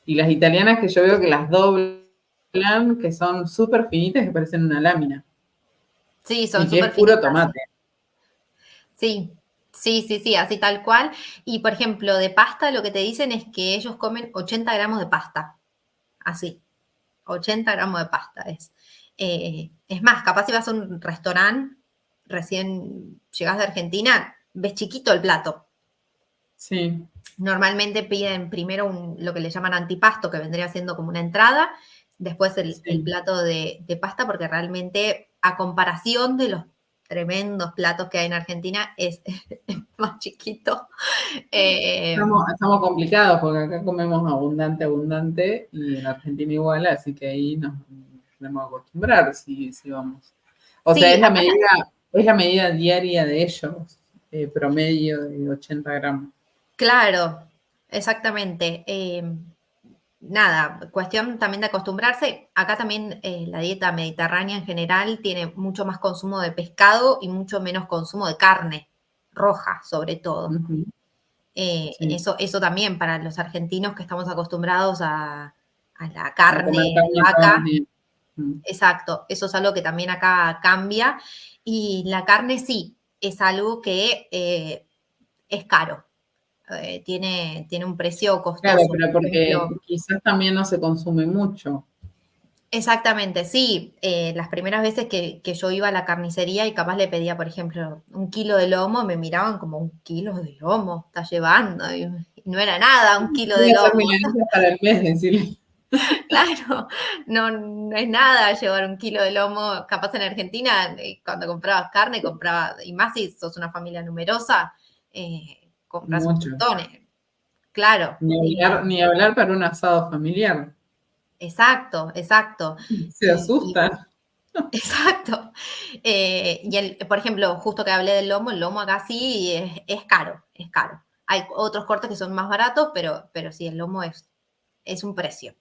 Y las italianas que yo veo que las doblan, que son súper finitas, que parecen una lámina. Sí, y son que súper es puro finitas. tomate. Sí, sí, así tal cual. Y por ejemplo, de pasta lo que te dicen es que ellos comen 80 gramos de pasta, así, 80 gramos de pasta es. Es más, capaz si vas a un restaurante, recién llegás de Argentina, ves chiquito el plato. Sí, Normalmente piden primero lo que le llaman antipasto, que vendría siendo como una entrada, después el sí. plato de pasta, porque realmente a comparación de los tremendos platos que hay en Argentina, es más chiquito. Estamos complicados porque acá comemos abundante, y en Argentina igual, así que ahí nos tenemos que acostumbrar si vamos. O sea, Sí, acá es la medida diaria de ellos, promedio de 80 gramos. claro, exactamente. Nada, cuestión también de acostumbrarse. Acá también la dieta mediterránea en general tiene mucho más consumo de pescado y mucho menos consumo de carne roja, sobre todo. Ujú, sí. Eso también para los argentinos que estamos acostumbrados a la A comer carne de carne todos los vaca, días. Mm. exacto, eso es algo que también acá cambia. Y la carne sí, es algo que es caro. Tiene un precio Claro, costoso. pero Por porque ejemplo, quizás también no se consume mucho. exactamente, sí. Las primeras veces que yo iba a la carnicería y capaz le pedía, por ejemplo, 1 kilo de lomo, me miraban como 1 kilo de lomo, está llevando. Y no era nada 1 kilo Voy de a hacer lomo. milanesas para el mes, decirle. Claro, no es nada llevar 1 kilo de lomo. Capaz en Argentina, cuando comprabas carne, comprabas, y más si sos una familia numerosa, compras un Mucho. montón. Claro. Ni hablar para un asado familiar. Exacto. Se Y asustan. exacto. Por ejemplo, justo que hablé del lomo, el lomo acá sí es caro, es caro. Hay otros cortes que son más baratos, pero sí, el lomo es un precio.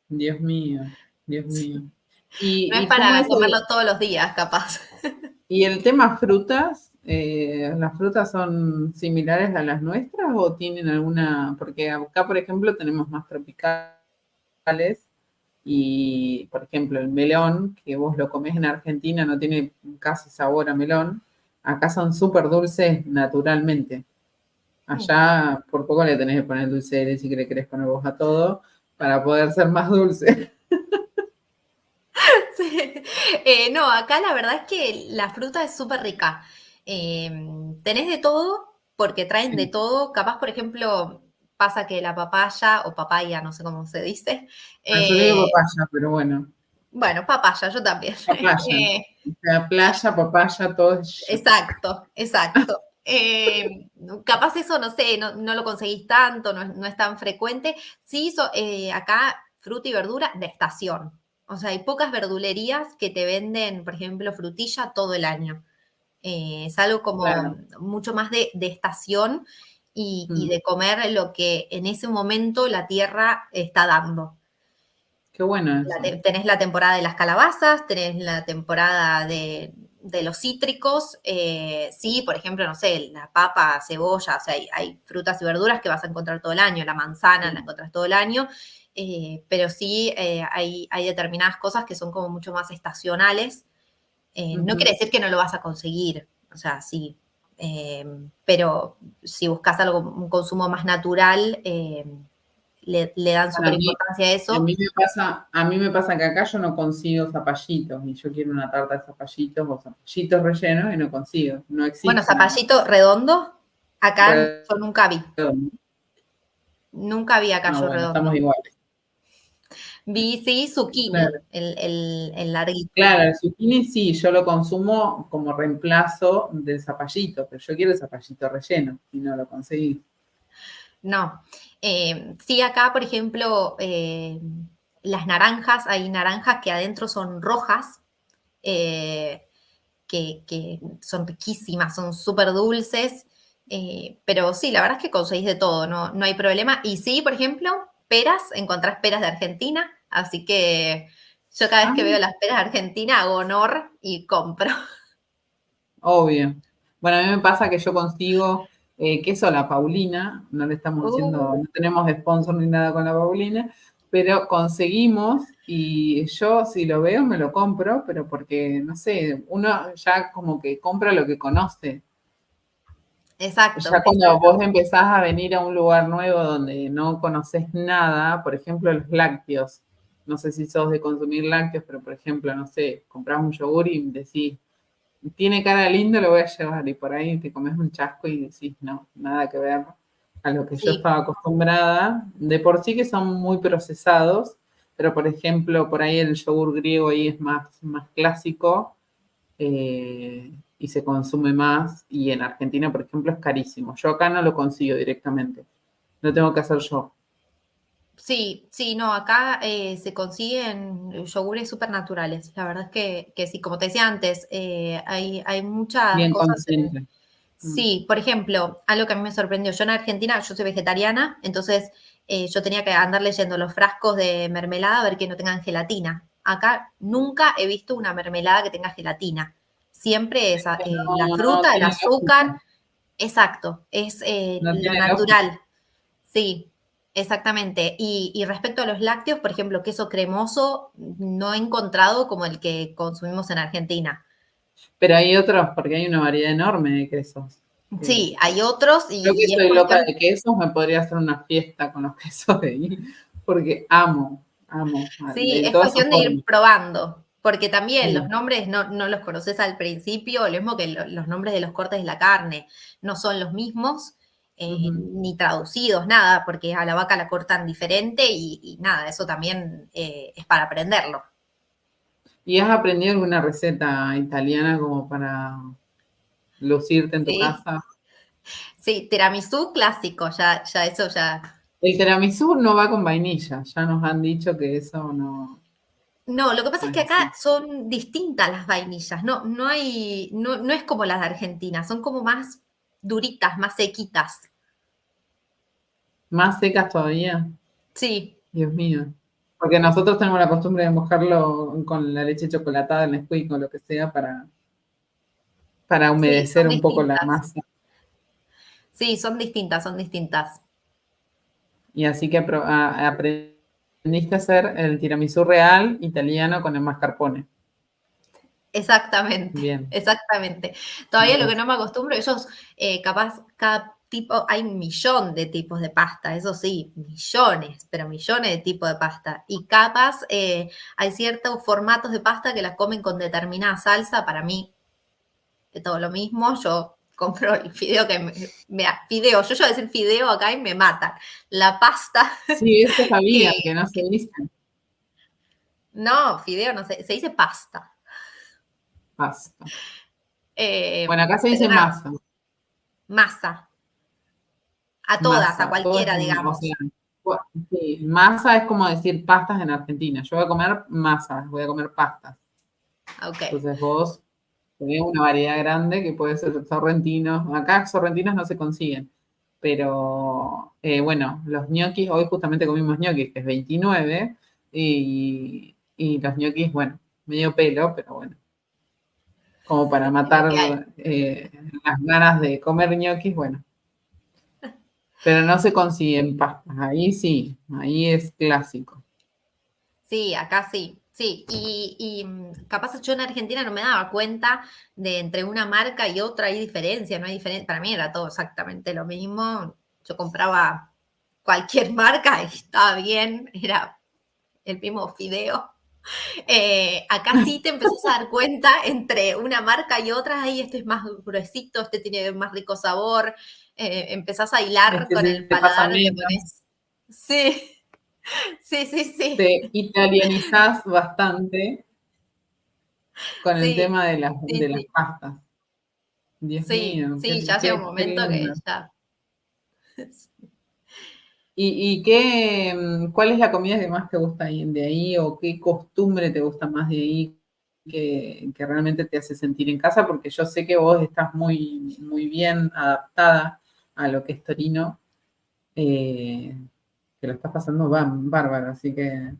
Dios mío, Dios mío. No es Y cómo para es comerlo todos los días, capaz. y el tema frutas? ¿Las frutas son similares a las nuestras o tienen alguna? Porque acá, por ejemplo, tenemos más tropicales y, por ejemplo, el melón, que vos lo comés en Argentina, no tiene casi sabor a melón. Acá son súper dulces naturalmente. Allá por poco le tenés que poner dulce de leche si le querés poner vos a todo para poder ser más dulce. Sí. No, acá la verdad es que la fruta es súper rica. Eh, Tenés de todo, porque traen de Sí. todo. Capaz, por ejemplo, pasa que la papaya o papaya, no sé cómo se dice. Ah, yo le digo eh, papaya, pero bueno, bueno, papaya, yo también. papaya. Eh, O sea, playa, papaya, todo es exacto. Capaz eso, no sé, no lo conseguís tanto, no es tan frecuente. Sí, acá fruta y verdura de estación. O sea, hay pocas verdulerías que te venden, por ejemplo, frutilla todo el año. Es algo como claro. mucho más de estación y Mm, de comer lo que en ese momento la tierra está dando. qué bueno eso. Tenés la temporada de las calabazas, tenés la temporada de los cítricos, sí, por ejemplo, no sé, la papa, cebolla, o sea, hay frutas y verduras que vas a encontrar todo el año, la manzana la Sí. encontrás todo el año, pero sí hay determinadas cosas que son como mucho más estacionales. No quiere Ujú. decir que no lo vas a conseguir, o sea, sí, eh, pero si buscas algo, un consumo más natural, le dan Bueno, súper importancia a eso. a mí me pasa que acá yo no consigo zapallitos y yo quiero una tarta de zapallitos o zapallitos rellenos y no consigo, no Bueno, existen acá. zapallito redondo, acá yo Redondo. nunca vi acá Ah, yo bueno, estamos redondo. iguales. Vi, sí, zucchini, Claro. el larguito. Claro, el zucchini sí, yo lo consumo como reemplazo del zapallito, pero yo quiero el zapallito relleno y no lo conseguí. No. Sí, acá, por ejemplo, las naranjas, hay naranjas que adentro son rojas, eh, que son riquísimas, son súper dulces, pero sí, la verdad es que conseguís de todo, no hay problema. Y sí, por ejemplo, peras, encontrás peras de Argentina, así que yo cada vez Ah, que veo las peras de Argentina hago honor y compro. obvio. Bueno, a mí me pasa que yo consigo queso a la Paulina, no le estamos haciendo, Uh, no tenemos sponsor ni nada con la Paulina, pero conseguimos y yo si lo veo me lo compro, pero porque, no sé, uno ya como que compra lo que conoce. Exacto, Ya cuando exacto. vos empezás a venir a un lugar nuevo donde no conoces nada, por ejemplo, los lácteos. No sé si sos de consumir lácteos, pero por ejemplo, no sé, compras un yogur y decís, tiene cara lindo, lo voy a llevar. Y por ahí te comes un chasco y decís, no, nada que ver a lo que yo Sí. estaba acostumbrada. De por sí que son muy procesados, pero por ejemplo, por ahí el yogur griego ahí es más clásico y se consume más. Y en Argentina, por ejemplo, es carísimo. Yo acá no lo consigo directamente. Lo tengo que hacer yo. Sí, sí, no, acá se consiguen yogures supernaturales. La verdad es que sí, como te decía antes, hay muchas Bien cosas. consciente. Mm. Sí, por ejemplo, algo que a mí me sorprendió. Yo en Argentina, yo soy vegetariana, entonces yo tenía que andar leyendo los frascos de mermelada a ver que no tengan gelatina. Acá nunca he visto una mermelada que tenga gelatina. Siempre es la No, no fruta, el tiene lógica. azúcar. Exacto, es No lo tiene lógica. natural. Sí, exactamente. Y respecto a los lácteos, por ejemplo, queso cremoso, no he encontrado como el que consumimos en Argentina. Pero hay otros, porque hay una variedad enorme de quesos. Sí, Eh, hay otros Yo que y es soy loca cuestión. de quesos, me podría hacer una fiesta con los quesos de ahí, porque amo, Sí, de es todas sus cuestión de formas. ir probando, porque también los Sí. nombres no los conoces al principio, lo mismo que los nombres de los cortes de la carne, no son los mismos, Ujú. ni traducidos, nada, porque a la vaca la cortan diferente y nada, eso también es para aprenderlo. ¿Y has aprendido alguna receta italiana como para lucirte en tu Sí, casa? sí, tiramisú clásico, ya eso ya. El tiramisú no va con vainilla, ya nos han dicho que eso No, lo que pasa no es es que acá así. son distintas las vainillas, no es como las de Argentina, son como más duritas, más sequitas. Más secas todavía, Sí, Dios mío. Porque nosotros tenemos la costumbre de mojarlo con la leche chocolatada, el Nesquik o lo que sea para sí, humedecer son un poco la distintas. masa. Sí, son distintas, son distintas. Y así que aprendiste a hacer el tiramisú real italiano con el mascarpone. Exactamente, Bien, exactamente. me Todavía lo que gusta. no me acostumbro, ellos capaz cada tipo, hay un millón de tipos de pasta, eso sí, millones, pero millones de tipos de pasta. Y capaz hay ciertos formatos de pasta que la comen con determinada salsa, para mí de todo lo mismo, yo compro el fideo fideo, yo decir fideo acá y me matan. La pasta Sí, eso que, sabía, que no se dice no, fideo no sé, se dice pasta. pasta. Bueno, acá se Pero dice nada, masa, masa. A todas, a masa, todo es, cualquiera, o sea, digamos. sí, masa es como decir pastas en Argentina. Yo voy a comer masas, voy a comer pastas. Ok. Entonces vos tenés una variedad grande que puede ser sorrentinos. Acá sorrentinos no se consiguen. Pero bueno, los ñoquis, hoy justamente comimos ñoquis, que es 29, y los ñoquis, bueno, medio pelo, pero bueno, como para Es lo que hay. matar las ganas de comer ñoquis, bueno, pero no se consiguen pastas, ahí sí, ahí es clásico. Sí, acá sí. Sí, capaz yo en Argentina no me daba cuenta de entre una marca y otra hay diferencia, no hay diferencia. Para mí era todo exactamente lo mismo. Yo compraba cualquier marca y estaba bien, era el mismo fideo. Acá sí te empezás a dar cuenta entre una marca y otra, ahí este es más gruesito, este tiene más rico sabor, empezás a hilar Este con el te pasa paladar, le menos, pones. Sí, sí, sí, sí, te italianizás bastante con el sí, tema de sí, de las sí, pastas. Dios sí, mío, sí, ya llega un qué momento que lindo. ya. ¿Y qué, cuál es la comida que más te gusta de ahí o qué costumbre te gusta más de ahí que realmente te hace sentir en casa? Porque yo sé que vos estás muy bien adaptada a lo que es Torino, eh, que lo estás pasando bárbaro, así que no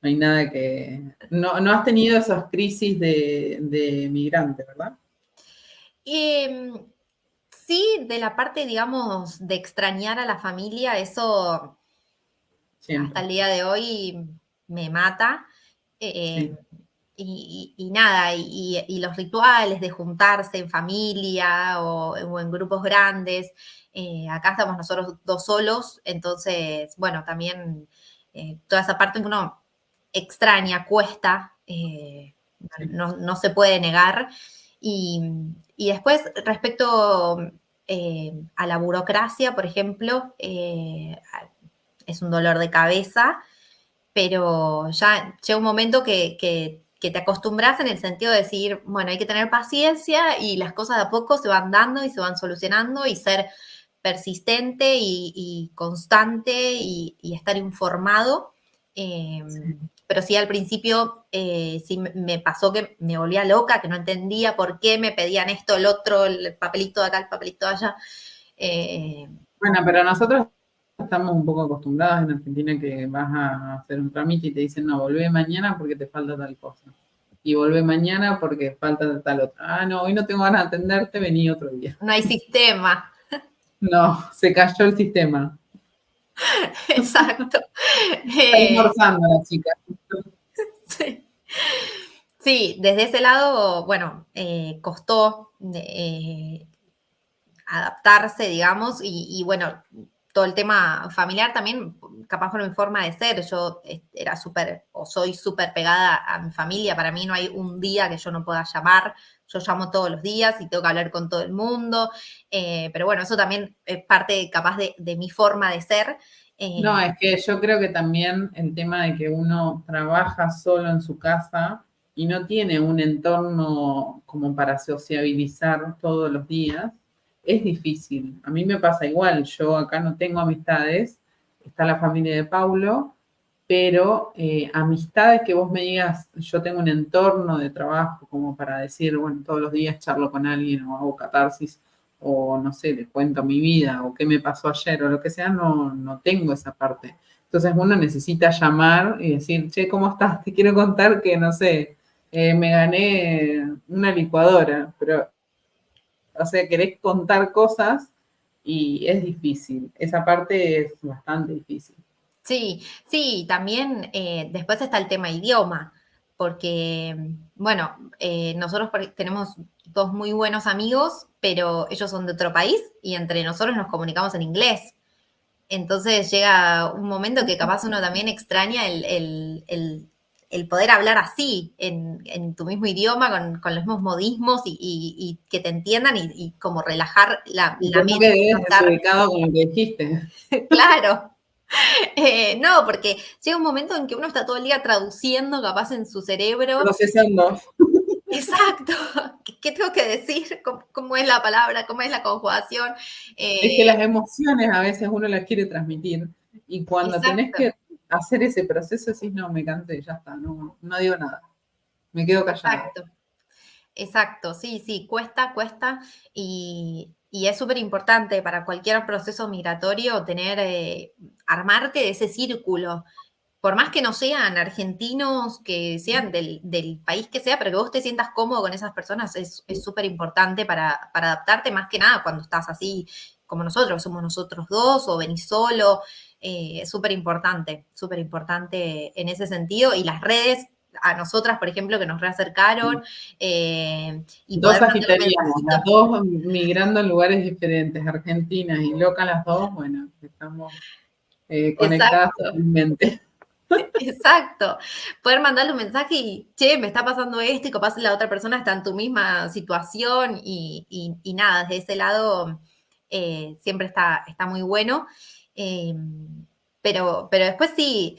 hay nada que... No has tenido esas crisis de migrante, ¿verdad? Y sí, de la parte, digamos, de extrañar a la familia, eso hasta siempre. el día de hoy me mata. Eh, Sí, y nada, y los rituales de juntarse en familia o en grupos grandes. Acá estamos nosotros dos solos, entonces, bueno, también toda esa parte que uno extraña, cuesta, sí. no se puede negar. Y, y después, respecto a la burocracia, por ejemplo, es un dolor de cabeza, pero ya llega un momento que te acostumbras en el sentido de decir, bueno, hay que tener paciencia y las cosas de a poco se van dando y se van solucionando y ser persistente y constante y estar informado. Eh, Sí. pero sí, al principio sí me pasó que me volvía loca, que no entendía por qué me pedían esto, el otro, el papelito de acá, el papelito de allá. Eh, Bueno, pero nosotros estamos un poco acostumbrados en Argentina que vas a hacer un trámite y te dicen, no, volvé mañana porque te falta tal cosa. Y volvé mañana porque falta tal otra. Ah, no, hoy no tengo ganas de atenderte, vení otro día. no hay sistema. No, se cayó el sistema. Exacto. Está Eh, almorzando la chica. sí. Sí, desde ese lado, bueno, costó adaptarse, digamos, y bueno, todo el tema familiar también, capaz por mi forma de ser, yo era súper, o soy súper pegada a mi familia, para mí no hay un día que yo no pueda llamar, yo llamo todos los días y tengo que hablar con todo el mundo, pero bueno, eso también es parte capaz de mi forma de ser. No, eh, es que yo creo que también el tema de que uno trabaja solo en su casa y no tiene un entorno como para sociabilizar todos los días, es difícil. A mí me pasa igual, yo acá no tengo amistades, está la familia de Paulo, pero amistades que vos me digas, yo tengo un entorno de trabajo como para decir, bueno, todos los días charlo con alguien o hago catarsis o no sé, le cuento mi vida o qué me pasó ayer o lo que sea, no, no tengo esa parte. Entonces uno necesita llamar y decir, che, ¿cómo estás? Te quiero contar que, no sé, me gané una licuadora, pero, o sea, querés contar cosas y es difícil. Esa parte es bastante difícil. Sí, sí, también después está el tema idioma, porque, bueno, nosotros tenemos dos muy buenos amigos, pero ellos son de otro país y entre nosotros nos comunicamos en inglés. Entonces llega un momento que capaz uno también extraña el poder hablar así, en tu mismo idioma, con los mismos modismos y que te entiendan y como relajar Y la que no mente y no quedes estar, desubicado con lo que dijiste, claro. No, porque llega un momento en que uno está todo el día traduciendo capaz en su cerebro. procesando. Exacto. ¿Qué tengo que decir? ¿Cómo es la palabra? ¿Cómo es la conjugación? Es que Eh, las emociones a veces uno las quiere transmitir y cuando tenés exacto, que hacer ese proceso decís, no, me cansé, ya está, no, no digo nada, me quedo callada. exacto. Exacto, sí, sí, cuesta, cuesta y es súper importante para cualquier proceso migratorio tener, armarte de ese círculo. Por más que no sean argentinos, que sean del país que sea, pero que vos te sientas cómodo con esas personas es súper importante para adaptarte, más que nada cuando estás así como nosotros, somos nosotros dos o venís solo, es súper importante en ese sentido. Y las redes, a nosotras, por ejemplo, que nos reacercaron y Dos poder mandar un Sagitarianos, mensajito. las dos migrando en lugares diferentes, Argentina y loca las dos, bueno, estamos conectadas Exacto. totalmente. Exacto. Poder mandarle un mensaje y, che, me está pasando esto y capaz la otra persona está en tu misma situación y nada, desde ese lado siempre está muy bueno. Eh, pero después sí,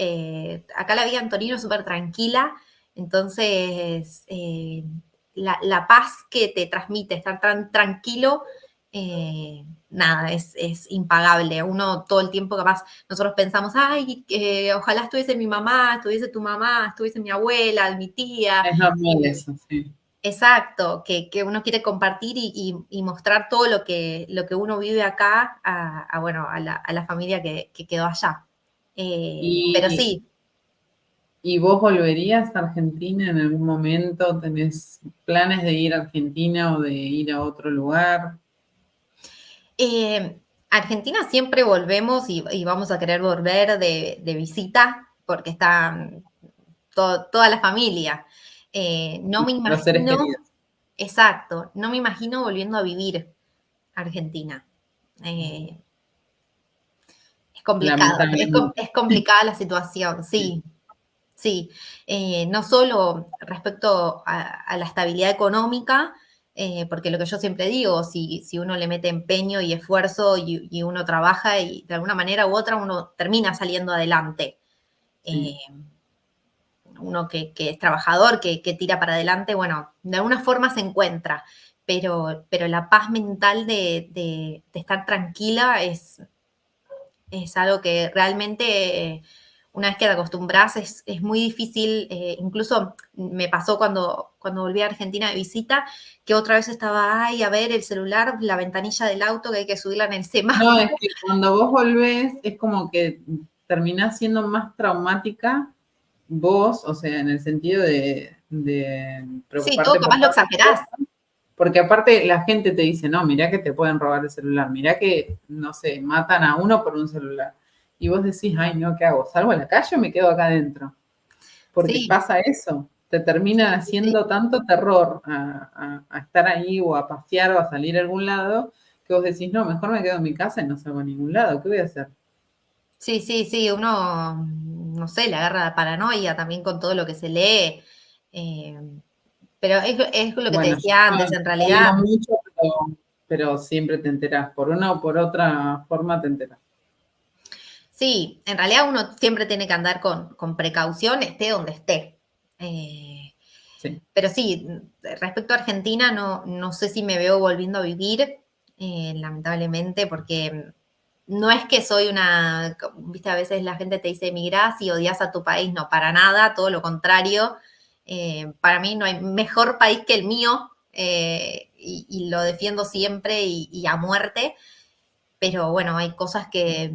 acá la vida en Torino es súper tranquila, entonces la paz que te transmite estar tan tranquilo, nada, es impagable. Uno todo el tiempo capaz nosotros pensamos, ay, ojalá estuviese mi mamá, estuviese tu mamá, estuviese mi abuela, mi tía. Es normal eso, sí. Exacto, que uno quiere compartir y mostrar todo lo que uno vive acá bueno, a la familia que quedó allá. Pero Y, sí, ¿Y vos volverías a Argentina en algún momento? ¿Tenés planes de ir a Argentina o de ir a otro lugar? eh, Argentina siempre volvemos y vamos a querer volver de visita porque está toda la familia. No me Los seres imagino, queridos. exacto, no me imagino volviendo a vivir a Argentina. Es complicado, Lamentablemente. es complicada la situación, Sí. sí, sí. No solo respecto a la estabilidad económica, porque lo que yo siempre digo, si uno le mete empeño y esfuerzo y uno trabaja y de alguna manera u otra uno termina saliendo adelante. Sí. Uno que es trabajador, que tira para adelante, bueno, de alguna forma se encuentra, pero la paz mental de estar tranquila es algo que realmente una vez que te acostumbras es muy difícil. Incluso me pasó cuando volví a Argentina de visita, que otra vez estaba, ay, a ver el celular, la ventanilla del auto que hay que subirla en el No, semáforo. es que cuando vos volvés es como que terminás siendo más traumática vos, o sea, en el sentido de Sí, todo preocuparte por capaz lo cada exagerás. cosa, porque aparte la gente te dice, no, mirá que te pueden robar el celular, mirá que, no sé, matan a uno por un celular. Y vos decís, ay, no, ¿qué hago? ¿Salgo a la calle o me quedo acá adentro? Porque Sí, pasa eso, te termina sí, sí. haciendo tanto terror a estar ahí o a pasear o a salir a algún lado, que vos decís, no, mejor me quedo en mi casa y no salgo a ningún lado, ¿qué voy a hacer? Sí, sí, sí, uno, no sé, le agarra la paranoia también con todo lo que se lee. eh, pero es lo que te Bueno, yo decía antes, en no realidad, leo mucho, pero siempre te enterás, por una o por otra forma te enterás. sí, en realidad uno siempre tiene que andar con precaución, esté donde esté. Eh, Sí. pero sí, respecto a Argentina, no sé si me veo volviendo a vivir, lamentablemente, porque no es que soy una, viste, a veces la gente te dice emigrás y odias a tu país, no, para nada, todo lo contrario. Para mí no hay mejor país que el mío y lo defiendo siempre y a muerte, pero bueno, hay cosas que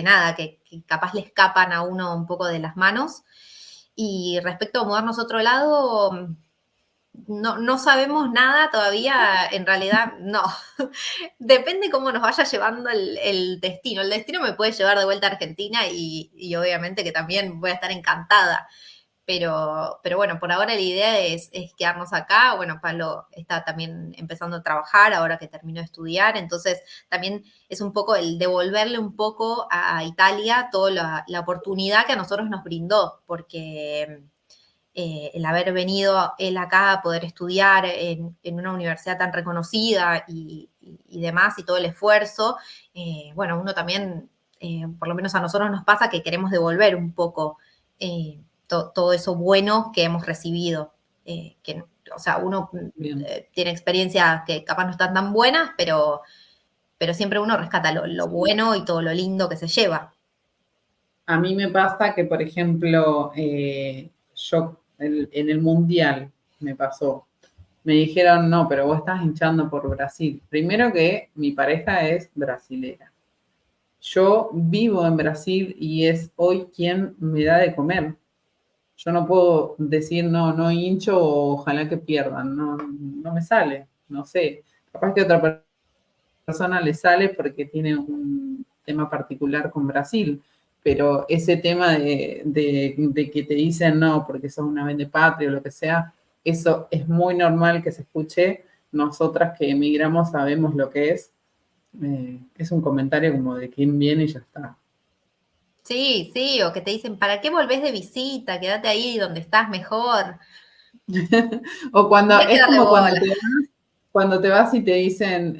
nada, que capaz le escapan a uno un poco de las manos. Y respecto a mudarnos a otro lado, no sabemos nada todavía, en realidad no. Depende cómo nos vaya llevando el destino. El destino me puede llevar de vuelta a Argentina y obviamente que también voy a estar encantada. Pero bueno, por ahora la idea es quedarnos acá. Bueno, Pablo está también empezando a trabajar ahora que terminó de estudiar, entonces también es un poco el devolverle un poco a Italia toda la oportunidad que a nosotros nos brindó, porque el haber venido él acá a poder estudiar en una universidad tan reconocida y demás, y todo el esfuerzo, bueno, uno también, por lo menos a nosotros nos pasa que queremos devolver un poco todo eso bueno que hemos recibido. O sea, uno Bien. tiene experiencias que capaz no están tan buenas, pero siempre uno rescata lo Sí. bueno y todo lo lindo que se lleva. A mí me pasa que, por ejemplo, yo en el Mundial me pasó. Me dijeron, no, pero vos estás hinchando por Brasil. Primero que mi pareja es brasilera. Yo vivo en Brasil y es hoy quien me da de comer. Yo no puedo decir, no, no hincho, o ojalá que pierdan. No, no me sale. No sé. Capaz que otra persona le sale porque tiene un tema particular con Brasil, pero ese tema de que te dicen no porque sos una patria o lo que sea, eso es muy normal que se escuche. Nosotras que emigramos sabemos lo que es un comentario como de quién viene y ya está. Sí, sí, o que te dicen, ¿para qué volvés de visita? Quédate ahí donde estás mejor. O No cuando, hay que es darle como bola. cuando te vas y te dicen,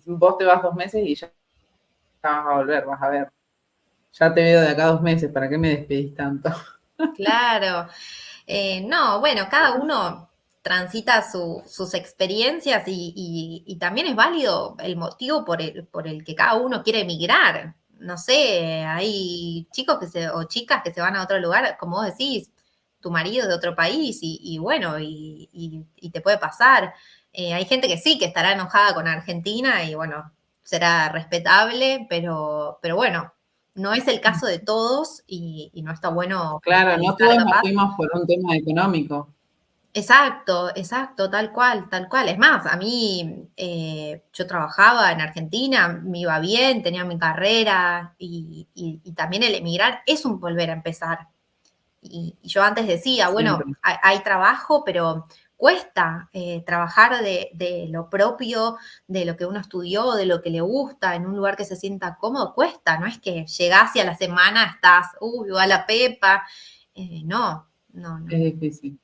vos te vas 2 meses y ya vas a volver, vas a ver. Ya te veo de acá 2 meses, ¿para qué me despedís tanto? Claro. No, bueno, cada uno transita sus experiencias y también es válido el motivo por el que cada uno quiere emigrar. No sé, hay chicos o chicas que se van a otro lugar, como vos decís, tu marido es de otro país y bueno, y te puede pasar. Hay gente que sí, que estará enojada con Argentina y bueno, será respetable, pero bueno, no es el caso de todos y no está bueno Claro, no generalizar todos nos capaz. fuimos por un tema económico. Exacto, tal cual, tal cual. Es más, a mí, yo trabajaba en Argentina, me iba bien, tenía mi carrera y también el emigrar es un volver a empezar. Y yo antes decía, bueno, Siempre. hay trabajo, pero cuesta trabajar de lo propio, de lo que uno estudió, de lo que le gusta, en un lugar que se sienta cómodo, cuesta, no es que llegás y a la semana estás, va la pepa, no, no, no. Es difícil.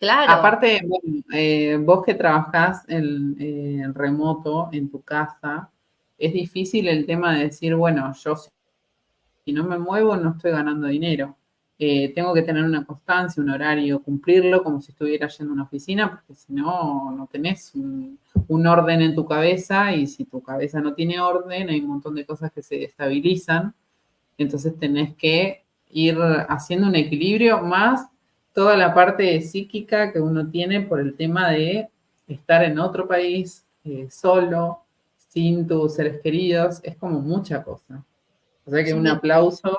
Claro, Aparte, bueno, vos que trabajás en remoto en tu casa, es difícil el tema de decir, bueno, yo si no me muevo no estoy ganando dinero. Tengo que tener una constancia, un horario, cumplirlo como si estuviera yendo a una oficina, porque si no, no tenés un orden en tu cabeza y si tu cabeza no tiene orden, hay un montón de cosas que se destabilizan. Entonces tenés que ir haciendo un equilibrio más toda la parte psíquica que uno tiene por el tema de estar en otro país solo, sin tus seres queridos, es como mucha cosa. O sea que un sí, aplauso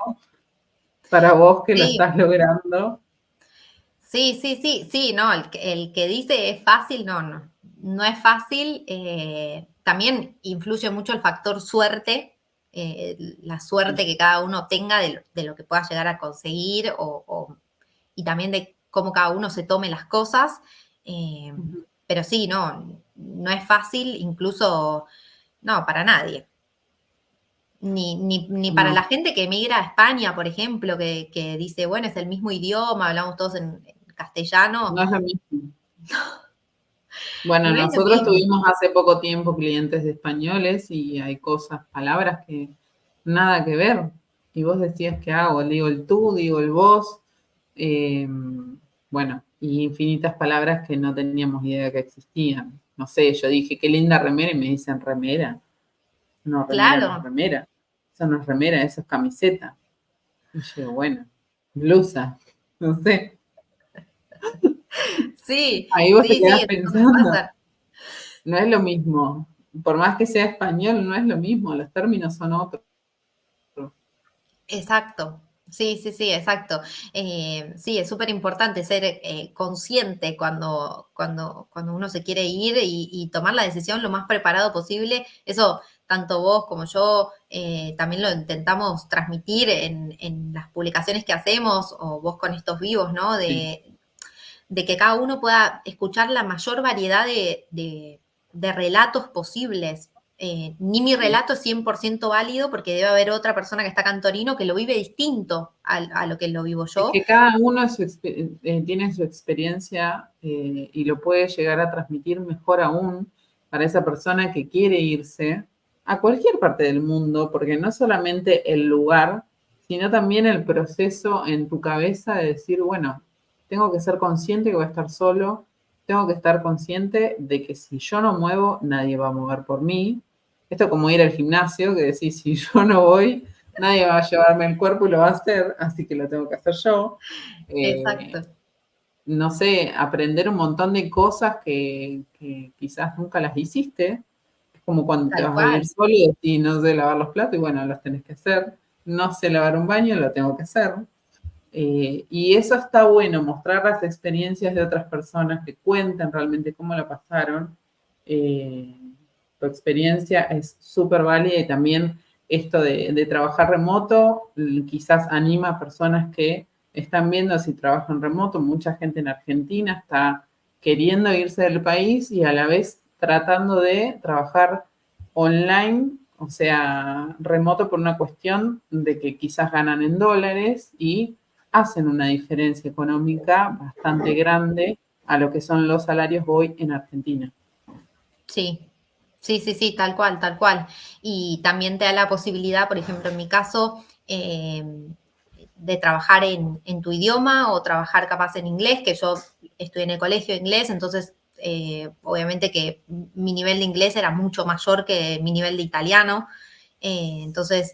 para vos que lo sí, estás logrando. sí, no, el que dice es fácil, no, no, no es fácil. También influye mucho el factor suerte, la suerte que cada uno tenga de lo que pueda llegar a conseguir y también de cómo cada uno se tome las cosas. eh, pero sí, no, no es fácil, incluso, no, para nadie. Ni para la No, gente que emigra a España, por ejemplo, que dice, bueno, es el mismo idioma, hablamos todos en castellano, no es lo mismo. Bueno, no es lo nosotros mismo. tuvimos hace poco tiempo clientes de españoles y hay cosas, palabras que nada que ver. Y vos decías, ¿qué hago? Digo el tú, digo el vos. eh, bueno, y infinitas palabras que no teníamos idea que existían. No sé, yo dije, qué linda remera y me dicen remera. No, remera no es Claro, remera. Eso no es remera, eso es camiseta. Y yo, bueno, blusa, no sé. sí, Ahí vos te sí, quedás esas cosas pensando, pasan. no es lo mismo. Por más que sea español, no es lo mismo, los términos son otros. Exacto. Sí, exacto. Sí, es súper importante ser consciente cuando uno se quiere ir y tomar la decisión lo más preparado posible. Eso, tanto vos como yo, también lo intentamos transmitir en las publicaciones que hacemos o vos con estos vivos, ¿no? Sí. De que cada uno pueda escuchar la mayor variedad de relatos posibles. Ni mi Sí. relato es 100% válido porque debe haber otra persona que está acá en Torino que lo vive distinto a lo que lo vivo Es yo. que cada uno tiene su experiencia y lo puede llegar a transmitir mejor aún para esa persona que quiere irse a cualquier parte del mundo, porque no solamente el lugar, sino también el proceso en tu cabeza de decir, bueno, tengo que ser consciente que voy a estar solo, tengo que estar consciente de que si yo no muevo, nadie va a mover por mí. Esto como ir al gimnasio, que decís, si yo no voy, nadie va a llevarme el cuerpo y lo va a hacer, así que lo tengo que hacer yo. Exacto, Eh, no sé, aprender un montón de cosas que quizás nunca las hiciste. Es como cuando te tal vas a vivir cual. solo y decís, no sé lavar los platos, y bueno, los tenés que hacer. No sé lavar un baño, lo tengo que hacer. Y eso está bueno, mostrar las experiencias de otras personas que cuentan realmente cómo la pasaron. Eh, Tu experiencia es súper válida y también esto de trabajar remoto quizás anima a personas que están viendo si trabajan remoto. Mucha gente en Argentina está queriendo irse del país y a la vez tratando de trabajar online, o sea, remoto por una cuestión de que quizás ganan en dólares y hacen una diferencia económica bastante grande a lo que son los salarios hoy en Argentina. Sí, sí, tal cual, tal cual. Y también te da la posibilidad, por ejemplo, en mi caso, de trabajar en tu idioma o trabajar capaz en inglés, que yo estoy en el colegio de inglés, entonces obviamente que mi nivel de inglés era mucho mayor que mi nivel de italiano. Entonces,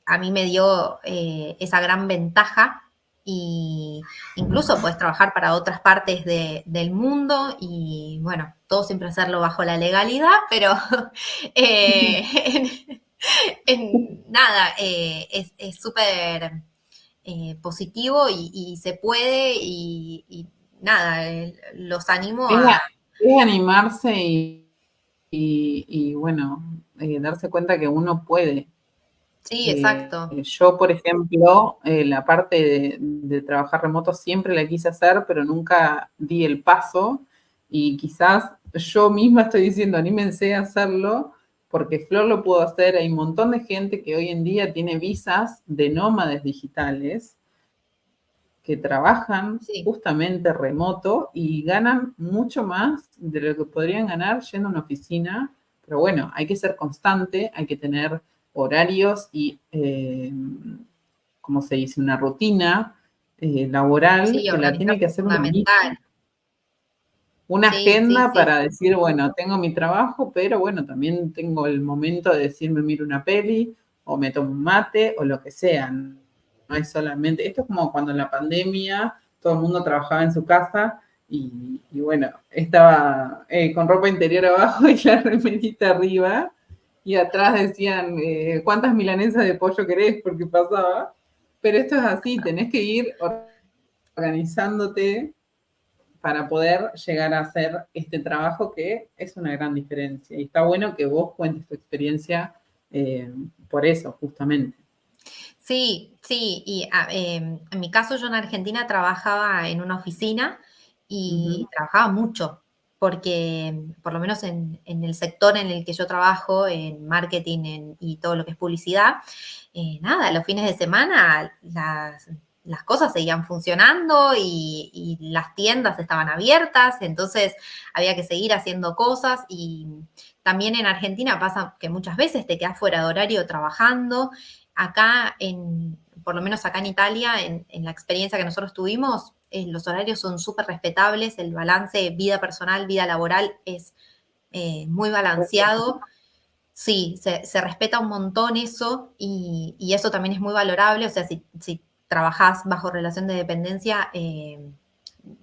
a mí me dio esa gran ventaja y incluso puedes trabajar para otras partes del mundo y bueno, todo siempre hacerlo bajo la legalidad, pero eh, nada, es súper positivo y se puede y nada, los animo Es, a... es animarse y bueno, darse cuenta que uno puede. Sí, exacto. Yo, por ejemplo, la parte de trabajar remoto siempre la quise hacer, pero nunca di el paso y quizás yo misma estoy diciendo, anímense a hacerlo, porque Flor lo pudo hacer. Hay un montón de gente que hoy en día tiene visas de nómades digitales que trabajan Sí, justamente remoto y ganan mucho más de lo que podrían ganar yendo a una oficina. Pero bueno, hay que ser constante, hay que tener horarios y, ¿cómo se dice? Una rutina laboral sí, que la tiene organizarse que es hacer uno mismo. fundamental. Una Sí, sí, agenda sí, para decir, bueno, tengo mi trabajo, pero bueno, también tengo el momento de decirme miro una peli o me tomo un mate o lo que sea. No es solamente, esto es como cuando en la pandemia todo el mundo trabajaba en su casa y bueno, estaba con ropa interior abajo y la remerita arriba y atrás decían, ¿cuántas milanesas de pollo querés? Porque pasaba. Pero esto es así, tenés que ir organizándote para poder llegar a hacer este trabajo que es una gran diferencia. Y está bueno que vos cuentes tu experiencia por eso, justamente. sí, sí. Y en mi caso yo en Argentina trabajaba en una oficina y Ujú. trabajaba mucho, porque por lo menos en el sector en el que yo trabajo, en marketing y todo lo que es publicidad, nada, los fines de semana las cosas seguían funcionando y las tiendas estaban abiertas, entonces había que seguir haciendo cosas y también en Argentina pasa que muchas veces te quedas fuera de horario trabajando. Acá, por lo menos acá en Italia, en la experiencia que nosotros tuvimos, los horarios son súper respetables, el balance vida personal, vida laboral es muy balanceado. Sí, se respeta un montón eso y eso también es muy valorable. O sea, si trabajás bajo relación de dependencia,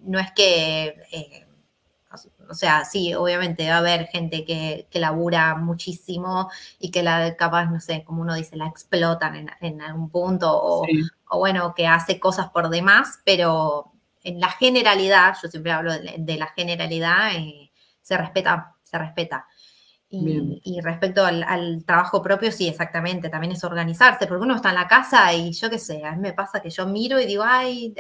no es que, o sea, sí, obviamente va a haber gente que labura muchísimo y que capaz, no sé, como uno dice, la explotan en algún punto Sí, o bueno, que hace cosas por demás, pero en la generalidad, yo siempre hablo de la generalidad, se respeta, se respeta. bien. Y respecto al trabajo propio, sí, exactamente, también es organizarse, porque uno está en la casa y yo qué sé, a mí me pasa que yo miro y digo, ay,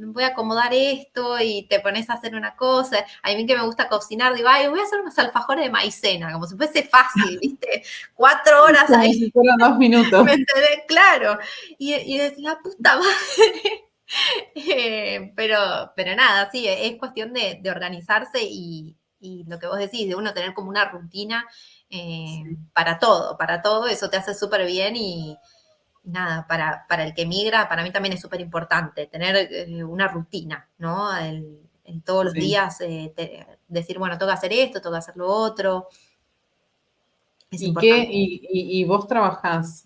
voy a acomodar esto y te pones a hacer una cosa. A mí que me gusta cocinar, digo, ay, voy a hacer unos alfajores de maicena, como si fuese fácil, ¿viste? 4 horas Como ahí, si fueran 2 minutos. ¿me entendés? Claro. Y decís, la puta madre. Pero nada, sí, es cuestión de organizarse y lo que vos decís, de uno tener como una rutina Sí. para todo, eso te hace súper bien y nada, para el que migra, para mí también es súper importante tener una rutina, ¿no? Todos los Sí. días decir, bueno, tengo que hacer esto, tengo que hacer lo otro, es ¿Y qué? importante. Y vos trabajás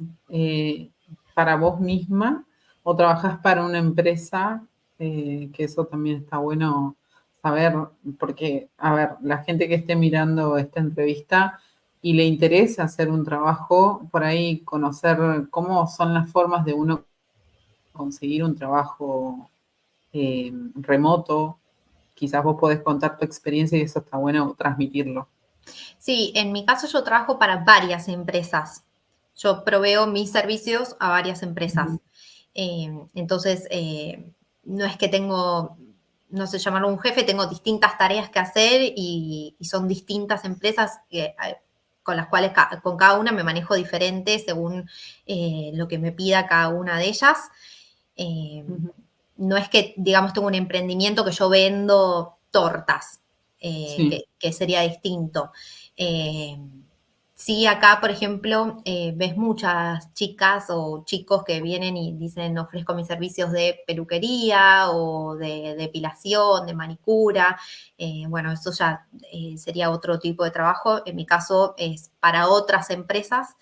para vos misma o trabajás para una empresa? Que eso también está bueno saber, porque, a ver, la gente que esté mirando esta entrevista y le interesa hacer un trabajo, por ahí conocer cómo son las formas de uno conseguir un trabajo remoto. Quizás vos podés contar tu experiencia y eso está bueno transmitirlo. Sí, en mi caso yo trabajo para varias empresas. Yo proveo mis servicios a varias empresas. Ujú. Entonces, no es que tengo, no sé llamarlo un jefe, tengo distintas tareas que hacer y son distintas empresas con las cuales con cada una me manejo diferente según lo que me pida cada una de ellas. Eh, Ujú. no es que, digamos, tengo un emprendimiento que yo vendo tortas, Sí. que sería distinto. Eh, sí, acá, por ejemplo, ves muchas chicas o chicos que vienen y dicen ofrezco mis servicios de peluquería o de depilación, de manicura. Bueno, eso ya sería otro tipo de trabajo. En mi caso es para otras empresas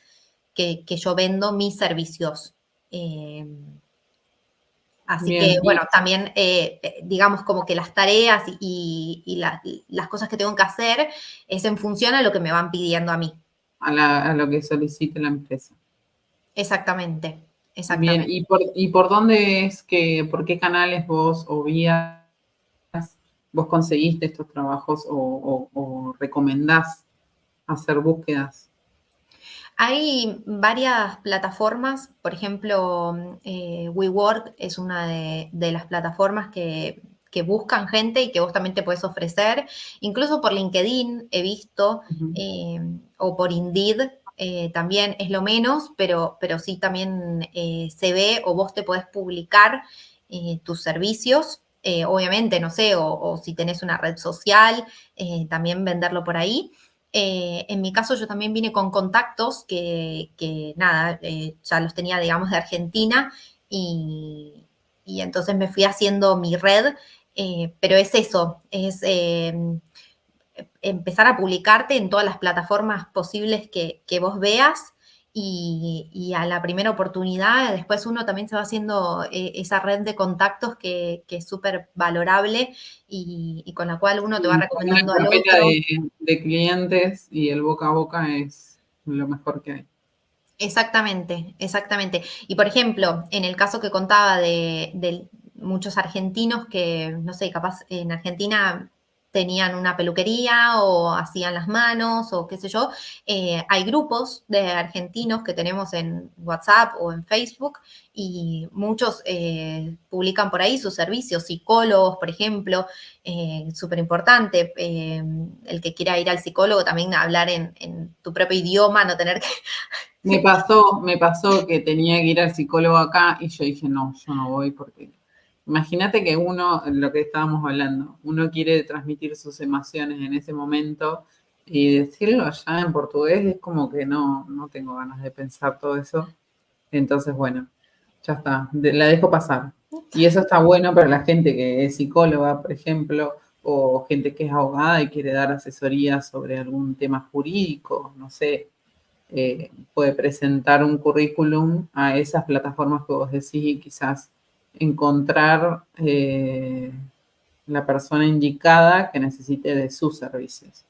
que yo vendo mis servicios. Eh, Así que, Bien. bueno, también, digamos, como que las tareas y las cosas que tengo que hacer es en función a lo que me van pidiendo a mí. A lo que solicite la empresa. Exactamente. Bien, exactamente. ¿y por dónde es que, por qué canales vos o vías vos conseguiste estos trabajos o recomendás hacer búsquedas? Hay varias plataformas, por ejemplo, WeWork es una de las plataformas que buscan gente y que vos también te puedes ofrecer. Incluso por LinkedIn he visto, Ujú. eh, o por Indeed, también es lo menos, pero sí también se ve o vos te podés publicar tus servicios. Obviamente, no sé, o si tenés una red social, también venderlo por ahí. En mi caso, yo también vine con contactos que nada, ya los tenía, digamos, de Argentina y entonces me fui haciendo mi red, pero es eso, es empezar a publicarte en todas las plataformas posibles que vos veas y a la primera oportunidad, después uno también se va haciendo esa red de contactos que es súper valorable y con la cual uno te va Y tener recomendando al carpeta otro. de clientes y el boca a boca es lo mejor que hay. Exactamente, exactamente. Y por ejemplo, en el caso que contaba de muchos argentinos que, no sé, capaz en Argentina tenían una peluquería o hacían las manos o qué sé yo, hay grupos de argentinos que tenemos en WhatsApp o en Facebook y muchos publican por ahí sus servicios, psicólogos, por ejemplo, súper importante, el que quiera ir al psicólogo también hablar en tu propio idioma, no tener que Me pasó que tenía que ir al psicólogo acá y yo dije, no, yo no voy porque imagínate que uno, lo que estábamos hablando, uno quiere transmitir sus emociones en ese momento y decirlo allá en portugués es como que no, no tengo ganas de pensar todo eso. Entonces, bueno, ya está, la dejo pasar. Y eso está bueno para la gente que es psicóloga, por ejemplo, o gente que es abogada y quiere dar asesoría sobre algún tema jurídico, no sé, puede presentar un currículum a esas plataformas que vos decís y quizás encontrar la persona indicada que necesite de sus servicios.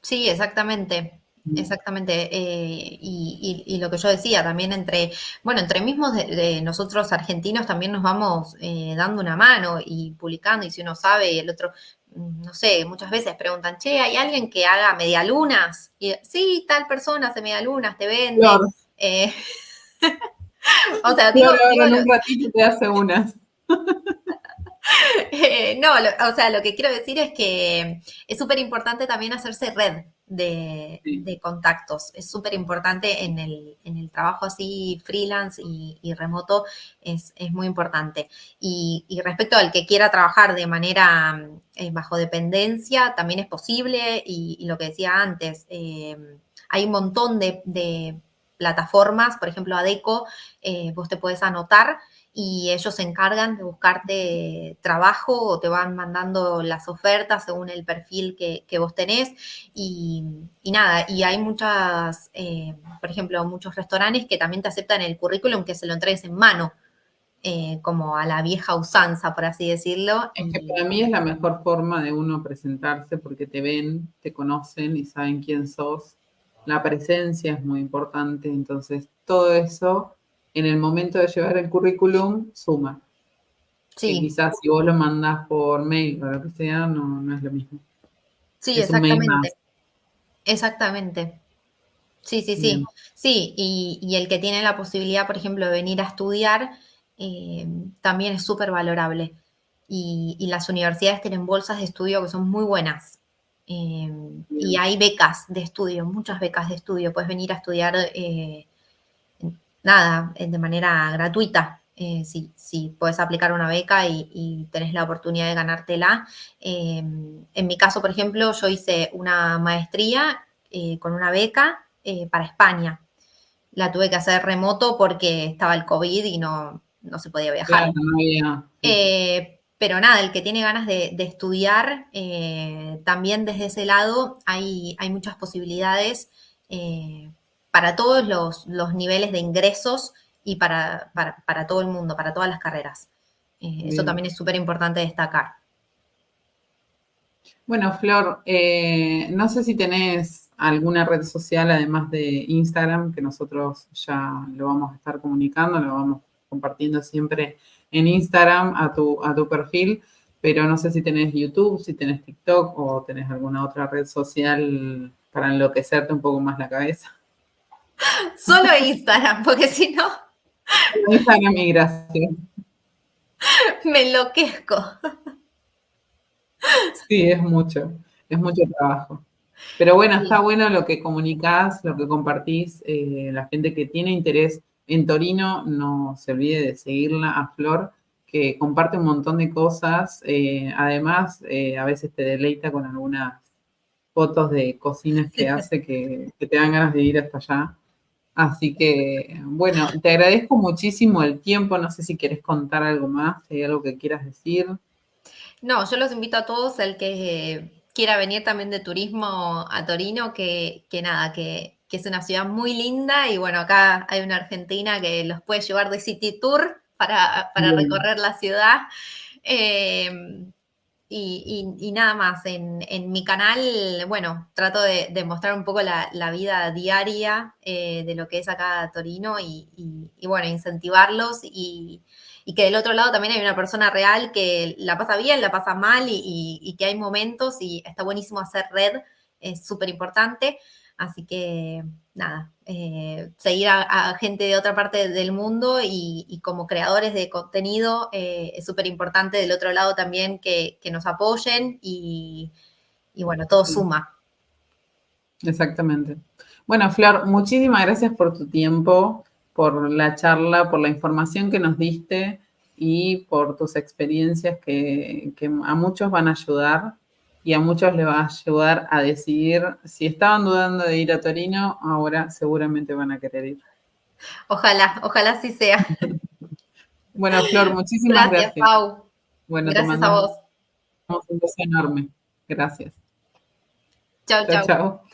Sí, exactamente, exactamente. Y lo que yo decía, también entre, bueno, entre mismos de nosotros argentinos también nos vamos dando una mano y publicando, y si uno sabe y el otro, no sé, muchas veces preguntan, che, ¿hay alguien que haga medialunas? Y sí, tal persona hace medialunas, te vende. Flor, Eh, o sea, Flor digo ahora en un ratito te hace unas. no, o sea, lo que quiero decir es que es súper importante también hacerse red Sí. de contactos. Es súper importante en el trabajo así freelance y remoto, es muy importante. Y respecto al que quiera trabajar de manera bajo dependencia, también es posible. Y lo que decía antes, hay un montón de plataformas, por ejemplo, Adeco, vos te puedes anotar y ellos se encargan de buscarte trabajo o te van mandando las ofertas según el perfil que vos tenés. Y nada, y hay muchas, por ejemplo, muchos restaurantes que también te aceptan el currículum que se lo entregues en mano, como a la vieja usanza, por así decirlo. Es que para mí es la mejor forma de uno presentarse porque te ven, te conocen y saben quién sos. La presencia es muy importante, entonces todo eso en el momento de llevar el currículum suma, que Sí, quizás si vos lo mandás por mail o lo que sea, no, no es lo mismo. sí, Es un mail exactamente, más. exactamente. Sí, sí, sí. Bien. Sí, y el que tiene la posibilidad, por ejemplo, de venir a estudiar, eh, también es súper valorable. Y las universidades tienen bolsas de estudio que son muy buenas. Eh, y Bien. hay becas de estudio, muchas becas de estudio. Puedes venir a estudiar, nada, de manera gratuita. Si puedes aplicar una beca y tenés la oportunidad de ganártela. En mi caso, por ejemplo, yo hice una maestría con una beca para España. La tuve que hacer remoto porque estaba el COVID y no se podía Claro, viajar. no había. Sí. Pero nada, el que tiene ganas de estudiar, también desde ese lado hay muchas posibilidades para todos los niveles de ingresos y para todo el mundo, para todas las carreras. Eso Bien. también es súper importante destacar. Bueno, Flor, no sé si tenés alguna red social además de Instagram, que nosotros ya lo vamos a estar comunicando, lo vamos compartiendo siempre en Instagram a tu perfil, pero no sé si tenés YouTube, si tenés TikTok o tenés alguna otra red social para enloquecerte un poco más la cabeza. Solo Instagram, porque si no, Instagram y gracias. me enloquezco. Sí, es mucho trabajo. Pero bueno, está Sí. bueno lo que comunicás, lo que compartís. La gente que tiene interés en Torino, no se olvide de seguirla a Flor, que comparte un montón de cosas. Además, a veces te deleita con algunas fotos de cocinas que hace que te dan ganas de ir hasta allá. Así que, bueno, te agradezco muchísimo el tiempo. No sé si quieres contar algo más, si hay algo que quieras decir. No, yo los invito a todos, el que quiera venir también de turismo a Torino, que nada, que es una ciudad muy linda y bueno, acá hay una argentina que los puede llevar de City Tour para Bien, recorrer la ciudad. Eh, y nada más, en mi canal, bueno, trato de mostrar un poco la vida diaria de lo que es acá Torino y bueno, incentivarlos y que del otro lado también hay una persona real que la pasa bien, la pasa mal y que hay momentos y está buenísimo hacer red, es súper importante. Así que nada, seguir a gente de otra parte del mundo y como creadores de contenido es súper importante del otro lado también que nos apoyen y bueno, todo sí, suma. exactamente. Bueno, Flor, muchísimas gracias por tu tiempo, por la charla, por la información que nos diste y por tus experiencias que a muchos van a ayudar y a muchos les va a ayudar a decidir si estaban dudando de ir a Torino, ahora seguramente van a querer ir. Ojalá, ojalá así sea. Bueno, Flor, muchísimas Gracias, gracias. Pau. Bueno, te Gracias a mandamos vos. un beso enorme. Gracias. Chau, Chao, chau. chao.